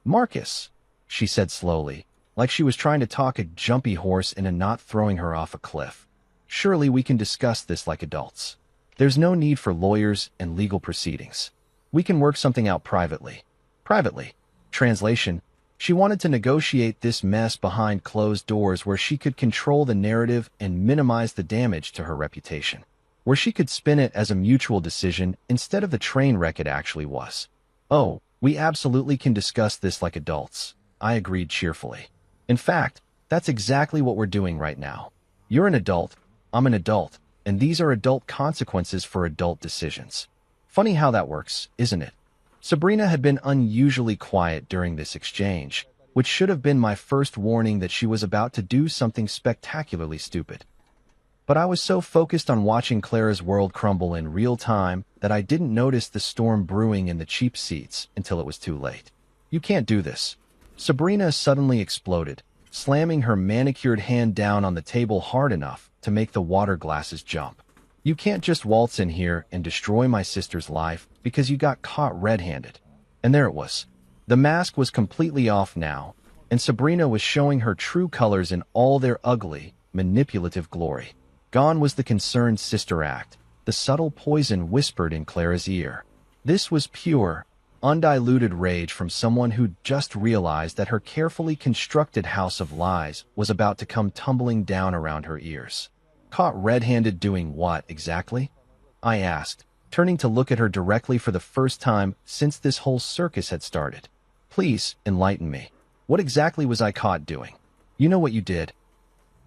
"Marcus," she said slowly, like she was trying to talk a jumpy horse into not throwing her off a cliff. "Surely we can discuss this like adults. There's no need for lawyers and legal proceedings. We can work something out privately." Privately. Translation: she wanted to negotiate this mess behind closed doors where she could control the narrative and minimize the damage to her reputation. Where she could spin it as a mutual decision instead of the train wreck it actually was. "Oh, we absolutely can discuss this like adults," I agreed cheerfully. "In fact, that's exactly what we're doing right now. You're an adult, I'm an adult, and these are adult consequences for adult decisions." Funny how that works, isn't it? Sabrina had been unusually quiet during this exchange, which should have been my first warning that she was about to do something spectacularly stupid. But I was so focused on watching Clara's world crumble in real time that I didn't notice the storm brewing in the cheap seats until it was too late. "You can't do this." Sabrina suddenly exploded, slamming her manicured hand down on the table hard enough to make the water glasses jump. "You can't just waltz in here and destroy my sister's life because you got caught red-handed." And there it was. The mask was completely off now, and Sabrina was showing her true colors in all their ugly, manipulative glory. Gone was the concerned sister act, the subtle poison whispered in Clara's ear. This was pure, undiluted rage from someone who'd just realized that her carefully constructed house of lies was about to come tumbling down around her ears. "Caught red-handed doing what, exactly?" I asked, turning to look at her directly for the first time since this whole circus had started. "Please, enlighten me. What exactly was I caught doing?" "You know what you did,"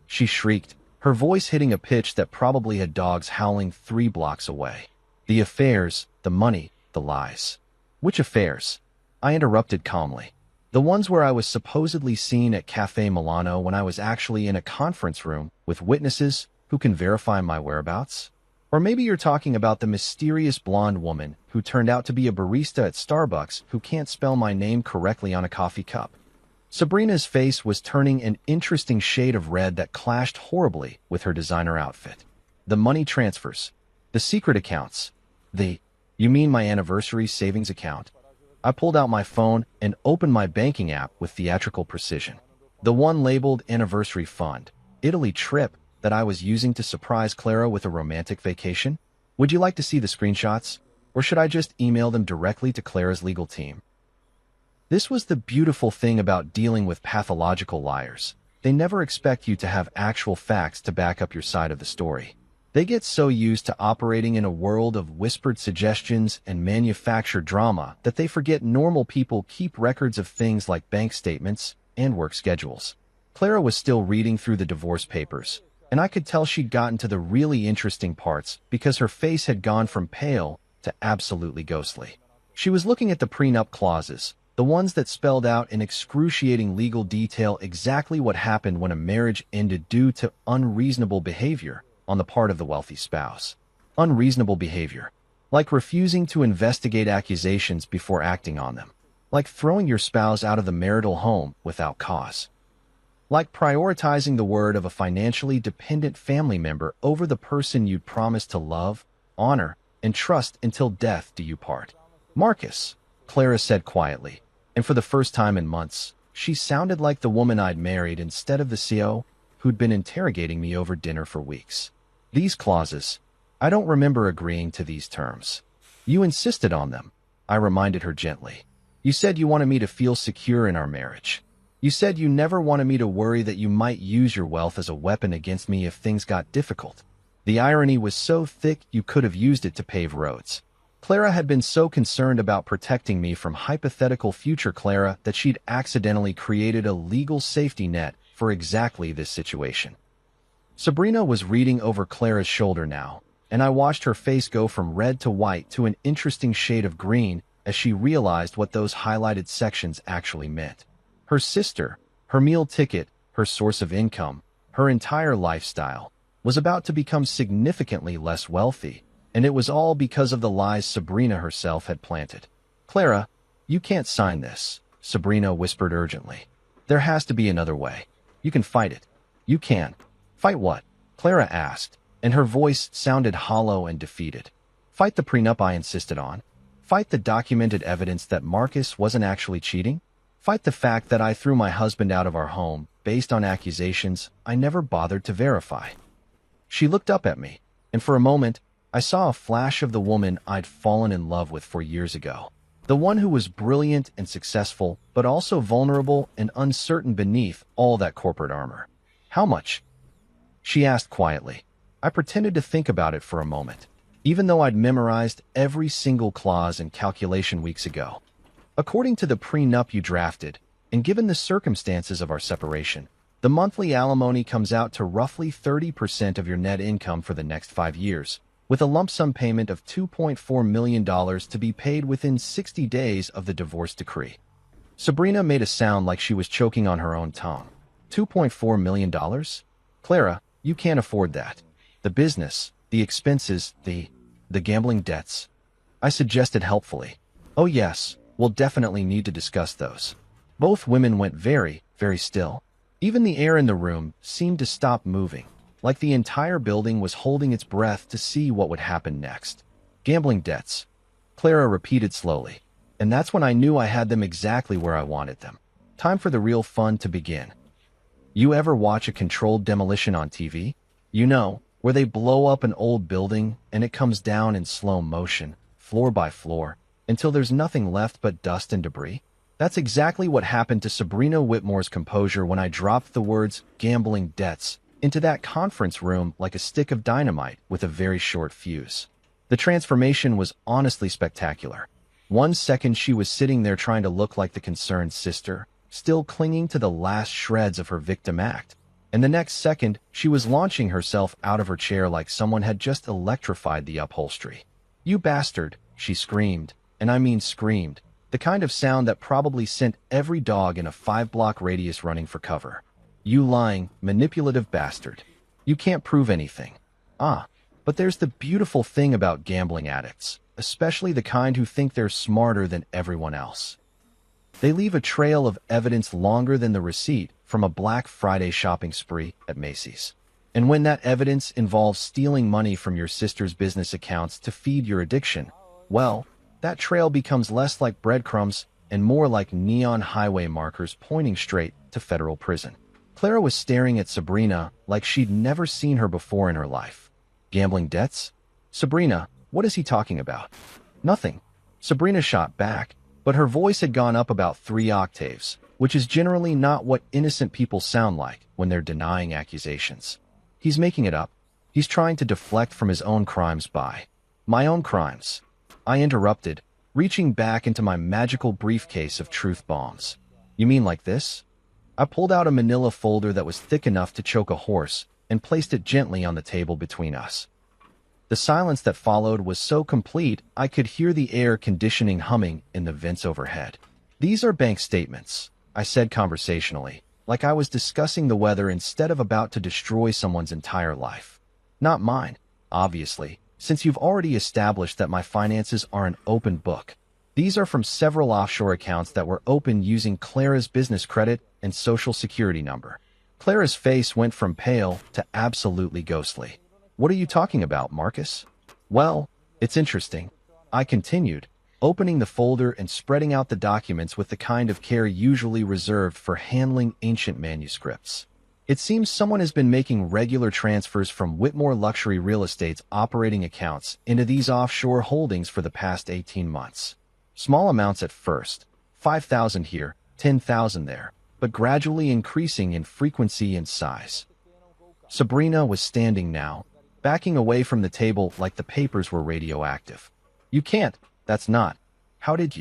she shrieked, her voice hitting a pitch that probably had dogs howling 3 blocks away. "The affairs, the money, the lies." "Which affairs?" I interrupted calmly. "The ones where I was supposedly seen at Cafe Milano when I was actually in a conference room with witnesses who can verify my whereabouts? Or maybe you're talking about the mysterious blonde woman who turned out to be a barista at Starbucks who can't spell my name correctly on a coffee cup." Sabrina's face was turning an interesting shade of red that clashed horribly with her designer outfit. "The money transfers. The secret accounts. You mean my anniversary savings account?" I pulled out my phone and opened my banking app with theatrical precision. The one labeled Anniversary Fund, Italy trip that I was using to surprise Clara with a romantic vacation. "Would you like to see the screenshots? Or should I just email them directly to Clara's legal team?" This was the beautiful thing about dealing with pathological liars. They never expect you to have actual facts to back up your side of the story. They get so used to operating in a world of whispered suggestions and manufactured drama that they forget normal people keep records of things like bank statements and work schedules. Clara was still reading through the divorce papers, and I could tell she'd gotten to the really interesting parts because her face had gone from pale to absolutely ghostly. She was looking at the prenup clauses, the ones that spelled out in excruciating legal detail exactly what happened when a marriage ended due to unreasonable behavior on the part of the wealthy spouse. Unreasonable behavior. Like refusing to investigate accusations before acting on them. Like throwing your spouse out of the marital home without cause. Like prioritizing the word of a financially dependent family member over the person you'd promised to love, honor, and trust until death do you part. "Marcus," Clara said quietly, and for the first time in months, she sounded like the woman I'd married instead of the CO who'd been interrogating me over dinner for weeks. "These clauses, I don't remember agreeing to these terms." "You insisted on them," I reminded her gently. "You said you wanted me to feel secure in our marriage. You said you never wanted me to worry that you might use your wealth as a weapon against me if things got difficult." The irony was so thick you could have used it to pave roads. Clara had been so concerned about protecting me from hypothetical future Clara that she'd accidentally created a legal safety net for exactly this situation. Sabrina was reading over Clara's shoulder now, and I watched her face go from red to white to an interesting shade of green as she realized what those highlighted sections actually meant. Her sister, her meal ticket, her source of income, her entire lifestyle, was about to become significantly less wealthy, and it was all because of the lies Sabrina herself had planted. "Clara, you can't sign this," Sabrina whispered urgently. "There has to be another way. You can fight it." "You can." "Fight what?" Clara asked, and her voice sounded hollow and defeated. "Fight the prenup I insisted on. Fight the documented evidence that Marcus wasn't actually cheating. Fight the fact that I threw my husband out of our home based on accusations I never bothered to verify." She looked up at me, and for a moment, I saw a flash of the woman I'd fallen in love with 4 years ago. The one who was brilliant and successful, but also vulnerable and uncertain beneath all that corporate armor. "How much?" she asked quietly. I pretended to think about it for a moment, even though I'd memorized every single clause and calculation weeks ago. "According to the prenup you drafted, and given the circumstances of our separation, the monthly alimony comes out to roughly 30% of your net income for the next 5 years, with a lump sum payment of $2.4 million to be paid within 60 days of the divorce decree." Sabrina made a sound like she was choking on her own tongue. $2.4 million? "Clara, you can't afford that." The business, the expenses, the gambling debts. I suggested helpfully. Oh yes, we'll definitely need to discuss those. Both women went very, very still. Even the air in the room seemed to stop moving, like the entire building was holding its breath to see what would happen next. Gambling debts, Clara repeated slowly, and that's when I knew I had them exactly where I wanted them. Time for the real fun to begin. You ever watch a controlled demolition on TV? You know, where they blow up an old building and it comes down in slow motion, floor by floor, until there's nothing left but dust and debris? That's exactly what happened to Sabrina Whitmore's composure when I dropped the words gambling debts into that conference room like a stick of dynamite with a very short fuse. The transformation was honestly spectacular. 1 second she was sitting there trying to look like the concerned sister, still clinging to the last shreds of her victim act. And the next second, she was launching herself out of her chair like someone had just electrified the upholstery. "You bastard," she screamed, and I mean screamed, the kind of sound that probably sent every dog in a 5-block radius running for cover. "You lying, manipulative bastard. You can't prove anything." But there's the beautiful thing about gambling addicts, especially the kind who think they're smarter than everyone else. They leave a trail of evidence longer than the receipt from a Black Friday shopping spree at Macy's. And when that evidence involves stealing money from your sister's business accounts to feed your addiction, well, that trail becomes less like breadcrumbs and more like neon highway markers pointing straight to federal prison. Clara was staring at Sabrina like she'd never seen her before in her life. Gambling debts? Sabrina, what is he talking about? Nothing. Sabrina shot back, but her voice had gone up about 3 octaves, which is generally not what innocent people sound like when they're denying accusations. He's making it up. He's trying to deflect from his own crimes by my own crimes. I interrupted, reaching back into my magical briefcase of truth bombs. You mean like this? I pulled out a manila folder that was thick enough to choke a horse and placed it gently on the table between us. The silence that followed was so complete I could hear the air conditioning humming in the vents overhead. "These are bank statements," I said conversationally, like I was discussing the weather instead of about to destroy someone's entire life. Not mine, obviously, since you've already established that my finances are an open book. These are from several offshore accounts that were opened using Clara's business credit and social security number. Clara's face went from pale to absolutely ghostly. "What are you talking about, Marcus?" "Well, it's interesting," I continued, opening the folder and spreading out the documents with the kind of care usually reserved for handling ancient manuscripts. "It seems someone has been making regular transfers from Whitmore Luxury Real Estate's operating accounts into these offshore holdings for the past 18 months. Small amounts at first, 5,000 here, 10,000 there, but gradually increasing in frequency and size." Sabrina was standing now, backing away from the table like the papers were radioactive. "You can't, that's not. How did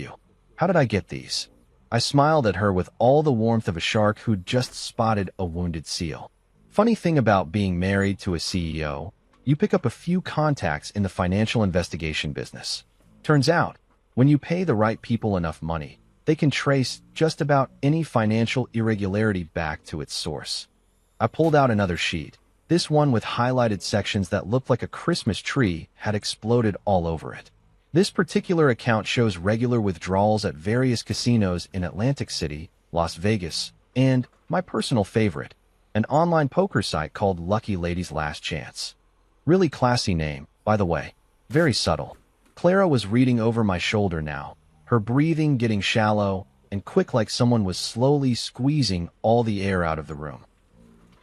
I get these?" I smiled at her with all the warmth of a shark who'd just spotted a wounded seal. Funny thing about being married to a CEO, you pick up a few contacts in the financial investigation business. Turns out, when you pay the right people enough money, they can trace just about any financial irregularity back to its source. I pulled out another sheet. This one with highlighted sections that looked like a Christmas tree had exploded all over it. This particular account shows regular withdrawals at various casinos in Atlantic City, Las Vegas, and, my personal favorite, an online poker site called Lucky Lady's Last Chance. Really classy name, by the way. Very subtle. Clara was reading over my shoulder now, her breathing getting shallow and quick like someone was slowly squeezing all the air out of the room.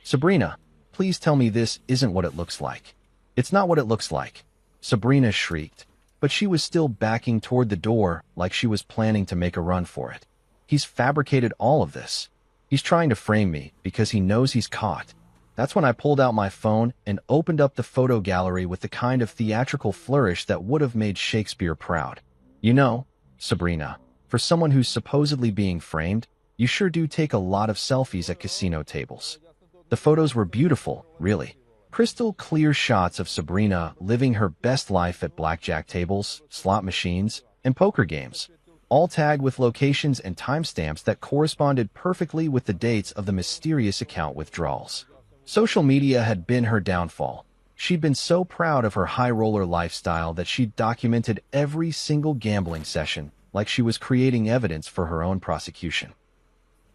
"Sabrina, please tell me this isn't what it looks like." "It's not what it looks like," Sabrina shrieked, but she was still backing toward the door like she was planning to make a run for it. "He's fabricated all of this. He's trying to frame me because he knows he's caught." That's when I pulled out my phone and opened up the photo gallery with the kind of theatrical flourish that would have made Shakespeare proud. "You know, Sabrina, for someone who's supposedly being framed, you sure do take a lot of selfies at casino tables." The photos were beautiful, really. Crystal clear shots of Sabrina living her best life at blackjack tables, slot machines, and poker games, all tagged with locations and timestamps that corresponded perfectly with the dates of the mysterious account withdrawals. Social media had been her downfall. She'd been so proud of her high-roller lifestyle that she'd documented every single gambling session like she was creating evidence for her own prosecution.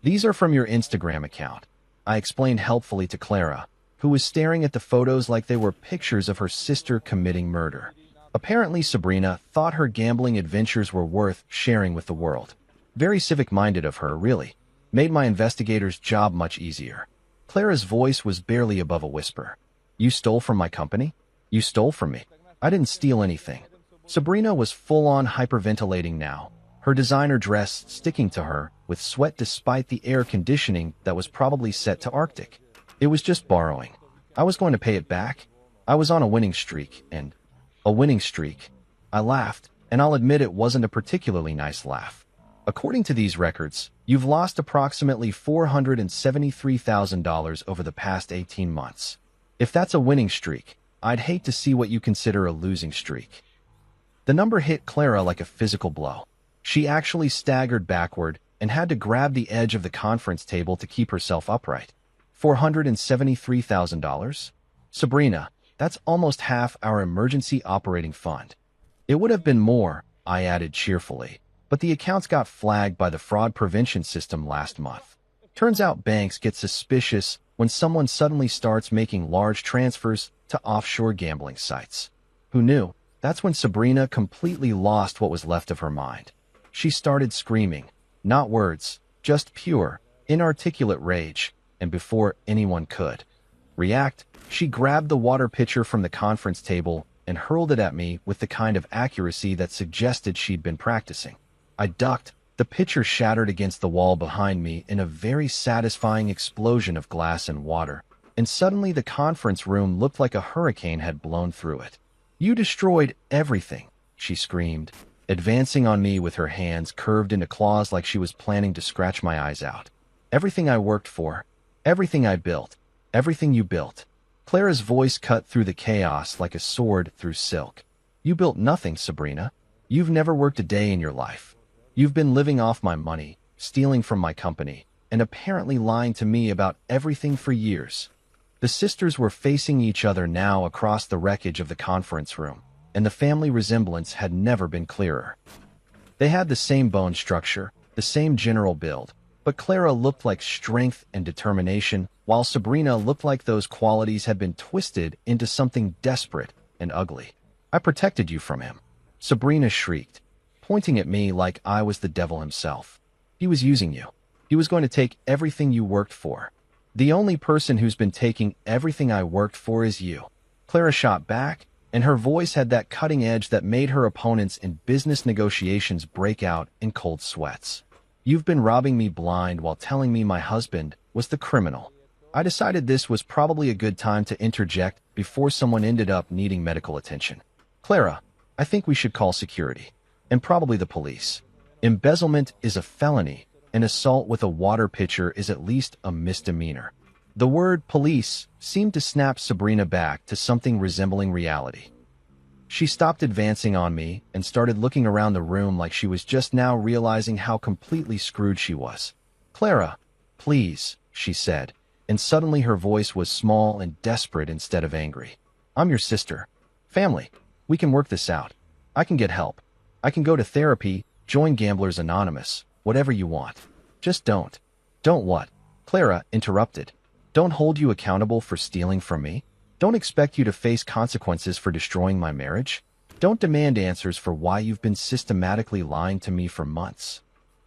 "These are from your Instagram account," I explained helpfully to Clara, who was staring at the photos like they were pictures of her sister committing murder. Apparently, Sabrina thought her gambling adventures were worth sharing with the world. Very civic-minded of her, really. Made my investigator's job much easier. Clara's voice was barely above a whisper. "You stole from my company? You stole from me. I didn't steal anything." Sabrina was full-on hyperventilating now, her designer dress sticking to her, with sweat despite the air conditioning that was probably set to Arctic. "It was just borrowing. I was going to pay it back. I was on a winning streak, and—" "A winning streak?" I laughed, and I'll admit it wasn't a particularly nice laugh. "According to these records, you've lost approximately $473,000 over the past 18 months. If that's a winning streak, I'd hate to see what you consider a losing streak." The number hit Clara like a physical blow. She actually staggered backward and had to grab the edge of the conference table to keep herself upright. $473,000? Sabrina, that's almost half our emergency operating fund. It would have been more, I added cheerfully, but the accounts got flagged by the fraud prevention system last month. Turns out banks get suspicious when someone suddenly starts making large transfers to offshore gambling sites. Who knew? That's when Sabrina completely lost what was left of her mind. She started screaming, not words, just pure, inarticulate rage, and before anyone could react, she grabbed the water pitcher from the conference table and hurled it at me with the kind of accuracy that suggested she'd been practicing. I ducked. The pitcher shattered against the wall behind me in a very satisfying explosion of glass and water, and suddenly the conference room looked like a hurricane had blown through it. "You destroyed everything," she screamed, advancing on me with her hands curved into claws like she was planning to scratch my eyes out. "Everything I worked for, everything I built, everything you built." Clara's voice cut through the chaos like a sword through silk. "You built nothing, Sabrina. You've never worked a day in your life. You've been living off my money, stealing from my company, and apparently lying to me about everything for years." The sisters were facing each other now across the wreckage of the conference room, and the family resemblance had never been clearer. They had the same bone structure, the same general build, but Clara looked like strength and determination, while Sabrina looked like those qualities had been twisted into something desperate and ugly. "I protected you from him," Sabrina shrieked, pointing at me like I was the devil himself. "He was using you. He was going to take everything you worked for. The only person who's been taking everything I worked for is you." Clara shot back, and her voice had that cutting edge that made her opponents in business negotiations break out in cold sweats. "You've been robbing me blind while telling me my husband was the criminal." I decided this was probably a good time to interject before someone ended up needing medical attention. "Clara, I think we should call security. And probably the police. Embezzlement is a felony, and assault with a water pitcher is at least a misdemeanor." The word police seemed to snap Sabrina back to something resembling reality. She stopped advancing on me and started looking around the room like she was just now realizing how completely screwed she was. "Clara, please," she said, and suddenly her voice was small and desperate instead of angry. "I'm your sister. Family. We can work this out. I can get help. I can go to therapy, join Gamblers Anonymous, whatever you want. Just don't." "Don't what?" Clara interrupted. "Don't hold you accountable for stealing from me? Don't expect you to face consequences for destroying my marriage? Don't demand answers for why you've been systematically lying to me for months?"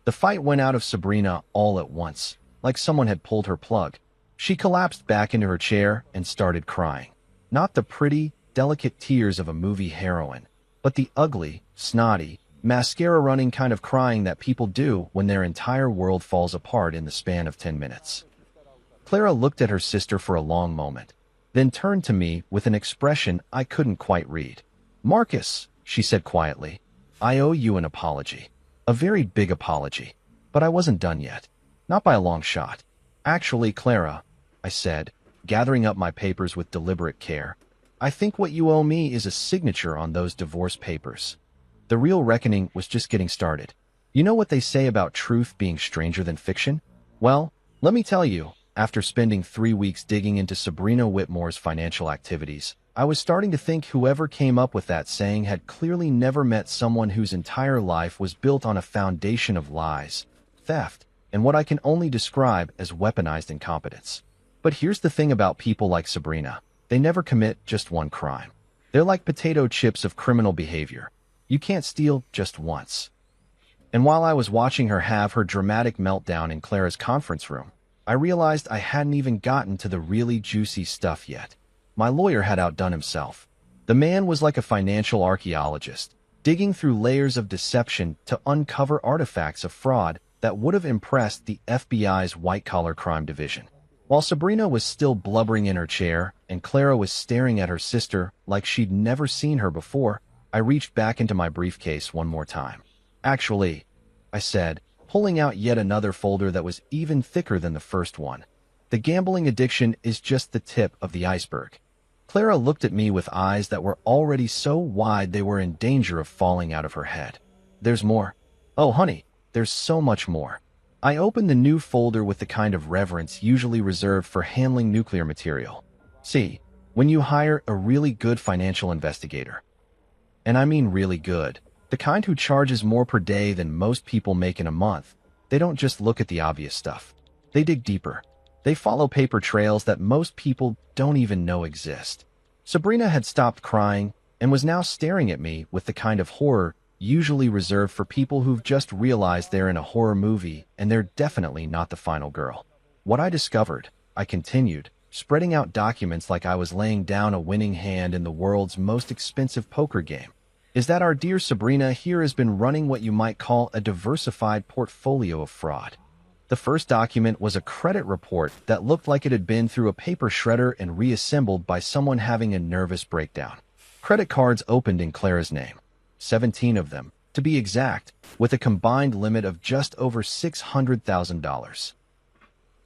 The fight went out of Sabrina all at once, like someone had pulled her plug. She collapsed back into her chair and started crying. Not the pretty, delicate tears of a movie heroine, but the ugly, snotty, mascara-running kind of crying that people do when their entire world falls apart in the span of 10 minutes. Clara looked at her sister for a long moment, then turned to me with an expression I couldn't quite read. "Marcus," she said quietly, "I owe you an apology. A very big apology. But I wasn't done yet. Not by a long shot. Actually, Clara," I said, gathering up my papers with deliberate care, "I think what you owe me is a signature on those divorce papers. The real reckoning was just getting started. You know what they say about truth being stranger than fiction? Well, let me tell you, After spending 3 weeks digging into Sabrina Whitmore's financial activities, I was starting to think whoever came up with that saying had clearly never met someone whose entire life was built on a foundation of lies, theft, and what I can only describe as weaponized incompetence. But here's the thing about people like Sabrina. They never commit just one crime. They're like potato chips of criminal behavior. You can't steal just once. And while I was watching her have her dramatic meltdown in Clara's conference room, I realized I hadn't even gotten to the really juicy stuff yet. My lawyer had outdone himself. The man was like a financial archaeologist, digging through layers of deception to uncover artifacts of fraud that would have impressed the FBI's white-collar crime division. While Sabrina was still blubbering in her chair and Clara was staring at her sister like she'd never seen her before, I reached back into my briefcase one more time. "Actually," I said, pulling out yet another folder that was even thicker than the first one, "the gambling addiction is just the tip of the iceberg." Clara looked at me with eyes that were already so wide they were in danger of falling out of her head. "There's more." "Oh, honey, there's so much more." I opened the new folder with the kind of reverence usually reserved for handling nuclear material. "See, when you hire a really good financial investigator, and I mean really good, the kind who charges more per day than most people make in a month, they don't just look at the obvious stuff. They dig deeper. They follow paper trails that most people don't even know exist." Sabrina had stopped crying and was now staring at me with the kind of horror usually reserved for people who've just realized they're in a horror movie and they're definitely not the final girl. "What I discovered," I continued, spreading out documents like I was laying down a winning hand in the world's most expensive poker game, "is that our dear Sabrina here has been running what you might call a diversified portfolio of fraud." The first document was a credit report that looked like it had been through a paper shredder and reassembled by someone having a nervous breakdown. Credit cards opened in Clara's name. 17 of them, to be exact, with a combined limit of just over $600,000.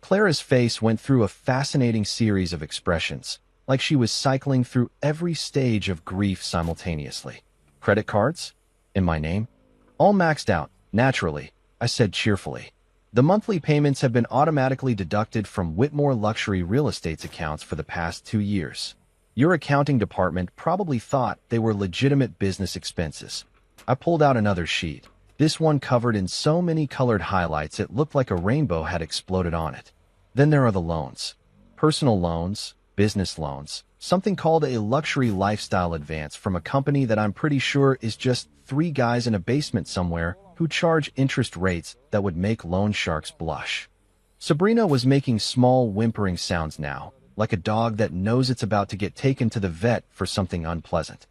Clara's face went through a fascinating series of expressions, like she was cycling through every stage of grief simultaneously. "Credit cards? In my name? All maxed out, naturally," I said cheerfully. "The monthly payments have been automatically deducted from Whitmore Luxury Real Estate's accounts for the past 2 years. Your accounting department probably thought they were legitimate business expenses." I pulled out another sheet, this one covered in so many colored highlights it looked like a rainbow had exploded on it. "Then there are the loans. Personal loans, business loans, something called a luxury lifestyle advance from a company that I'm pretty sure is just 3 guys in a basement somewhere who charge interest rates that would make loan sharks blush." Sabrina was making small whimpering sounds now, like a dog that knows it's about to get taken to the vet for something unpleasant.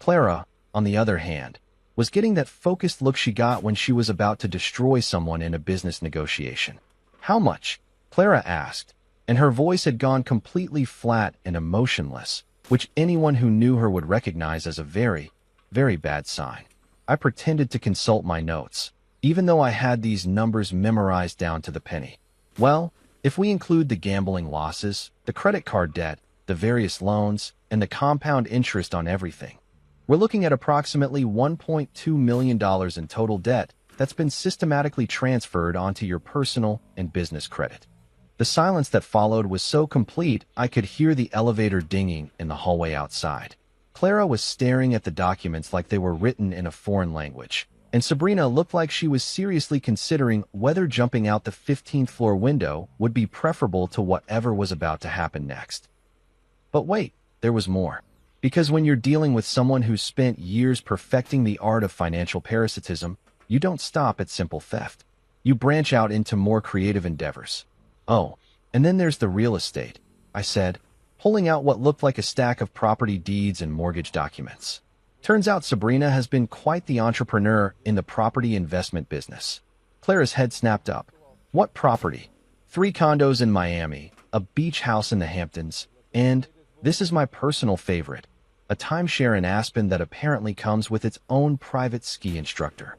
Clara, on the other hand, was getting that focused look she got when she was about to destroy someone in a business negotiation. "How much?" Clara asked, and her voice had gone completely flat and emotionless, which anyone who knew her would recognize as a very, very bad sign. I pretended to consult my notes, even though I had these numbers memorized down to the penny. "Well, if we include the gambling losses, the credit card debt, the various loans, and the compound interest on everything, we're looking at approximately $1.2 million in total debt that's been systematically transferred onto your personal and business credit." The silence that followed was so complete I could hear the elevator dinging in the hallway outside. Clara was staring at the documents like they were written in a foreign language, and Sabrina looked like she was seriously considering whether jumping out the 15th floor window would be preferable to whatever was about to happen next. But wait, there was more. Because when you're dealing with someone who's spent years perfecting the art of financial parasitism, you don't stop at simple theft. You branch out into more creative endeavors. "Oh, and then there's the real estate," I said, pulling out what looked like a stack of property deeds and mortgage documents. Turns out Sabrina has been quite the entrepreneur in the property investment business. Clara's head snapped up. "What property?" 3 condos in Miami, a beach house in the Hamptons, and, this is my personal favorite, a timeshare in Aspen that apparently comes with its own private ski instructor.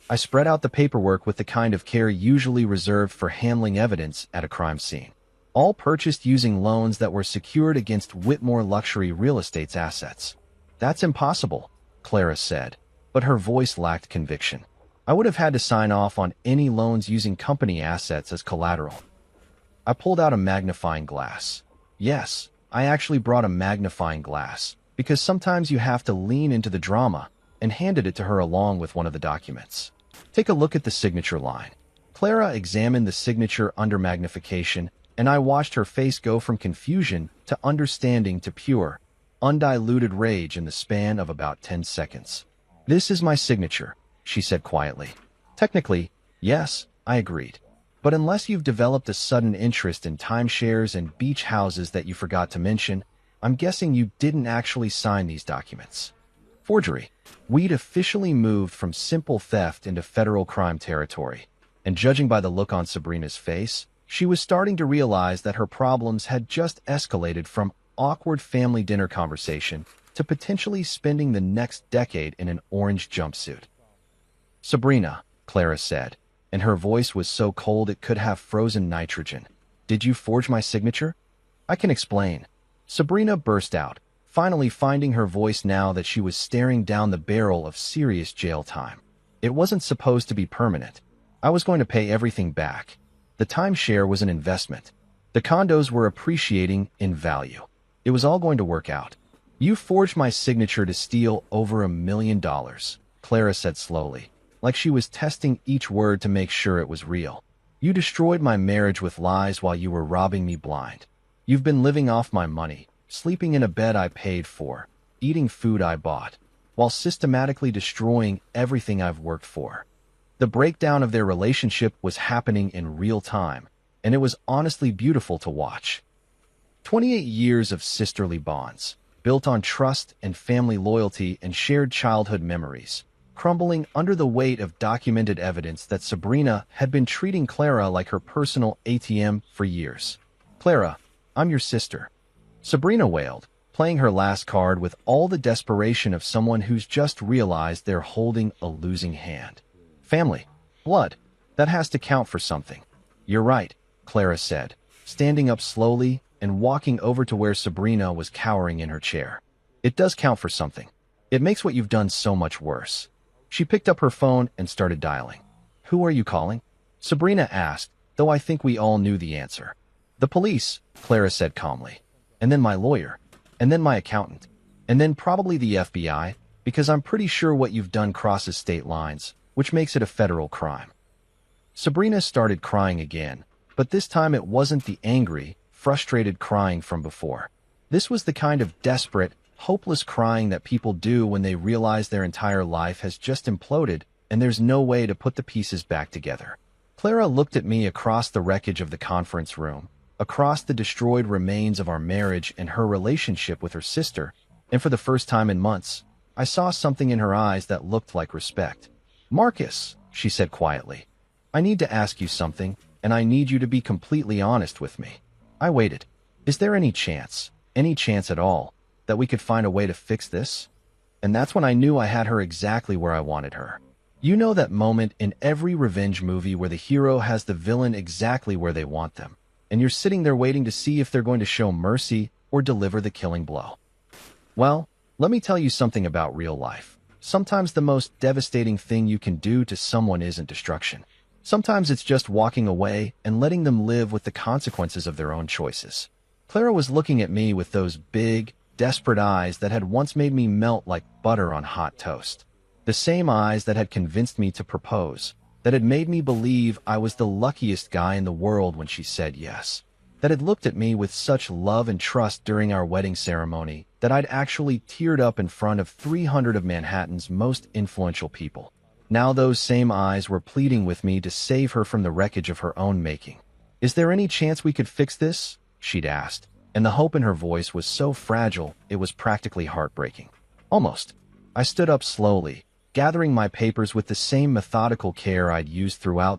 I spread out the paperwork with the kind of care usually reserved for handling evidence at a crime scene. All purchased using loans that were secured against Whitmore Luxury Real Estate's assets. "That's impossible," Clara said, but her voice lacked conviction. "I would have had to sign off on any loans using company assets as collateral." I pulled out a magnifying glass. Yes, I actually brought a magnifying glass, because sometimes you have to lean into the drama, and handed it to her along with one of the documents. Take a look at the signature line. Clara examined the signature under magnification, and I watched her face go from confusion to understanding to pure, undiluted rage in the span of about 10 seconds. "This is my signature," she said quietly. "Technically, yes," I agreed. "But unless you've developed a sudden interest in timeshares and beach houses that you forgot to mention, I'm guessing you didn't actually sign these documents." Forgery. We'd officially moved from simple theft into federal crime territory, and judging by the look on Sabrina's face, she was starting to realize that her problems had just escalated from awkward family dinner conversation to potentially spending the next decade in an orange jumpsuit. "Sabrina," Clara said, and her voice was so cold it could have frozen nitrogen. "Did you forge my signature?" "I can explain." Sabrina burst out, finally finding her voice now that she was staring down the barrel of serious jail time. "It wasn't supposed to be permanent. I was going to pay everything back. The timeshare was an investment. The condos were appreciating in value. It was all going to work out. You forged my signature to steal over $1 million, Clara said slowly, like she was testing each word to make sure it was real. "You destroyed my marriage with lies while you were robbing me blind. You've been living off my money, sleeping in a bed I paid for, eating food I bought, while systematically destroying everything I've worked for." The breakdown of their relationship was happening in real time, and it was honestly beautiful to watch. 28 years of sisterly bonds, built on trust and family loyalty and shared childhood memories, crumbling under the weight of documented evidence that Sabrina had been treating Clara like her personal ATM for years. "Clara, I'm your sister," Sabrina wailed, playing her last card with all the desperation of someone who's just realized they're holding a losing hand. "Family. Blood. That has to count for something." "You're right," Clara said, standing up slowly and walking over to where Sabrina was cowering in her chair. "It does count for something. It makes what you've done so much worse." She picked up her phone and started dialing. "Who are you calling?" Sabrina asked, though I think we all knew the answer. "The police," Clara said calmly. "And then my lawyer. And then my accountant. And then probably the FBI, because I'm pretty sure what you've done crosses state lines, which makes it a federal crime." Sabrina started crying again, but this time it wasn't the angry, frustrated crying from before. This was the kind of desperate, hopeless crying that people do when they realize their entire life has just imploded and there's no way to put the pieces back together. Clara looked at me across the wreckage of the conference room, across the destroyed remains of our marriage and her relationship with her sister, and for the first time in months, I saw something in her eyes that looked like respect. "Marcus," she said quietly, "I need to ask you something, and I need you to be completely honest with me." I waited. "Is there any chance at all, that we could find a way to fix this?" And that's when I knew I had her exactly where I wanted her. You know that moment in every revenge movie where the hero has the villain exactly where they want them, and you're sitting there waiting to see if they're going to show mercy or deliver the killing blow. Well, let me tell you something about real life. Sometimes the most devastating thing you can do to someone isn't destruction. Sometimes it's just walking away and letting them live with the consequences of their own choices. Clara was looking at me with those big, desperate eyes that had once made me melt like butter on hot toast. The same eyes that had convinced me to propose, that had made me believe I was the luckiest guy in the world when she said yes, that had looked at me with such love and trust during our wedding ceremony that I'd actually teared up in front of 300 of Manhattan's most influential people. Now those same eyes were pleading with me to save her from the wreckage of her own making. "Is there any chance we could fix this?" she'd asked, and the hope in her voice was so fragile it was practically heartbreaking. Almost. I stood up slowly, gathering my papers with the same methodical care I'd used throughout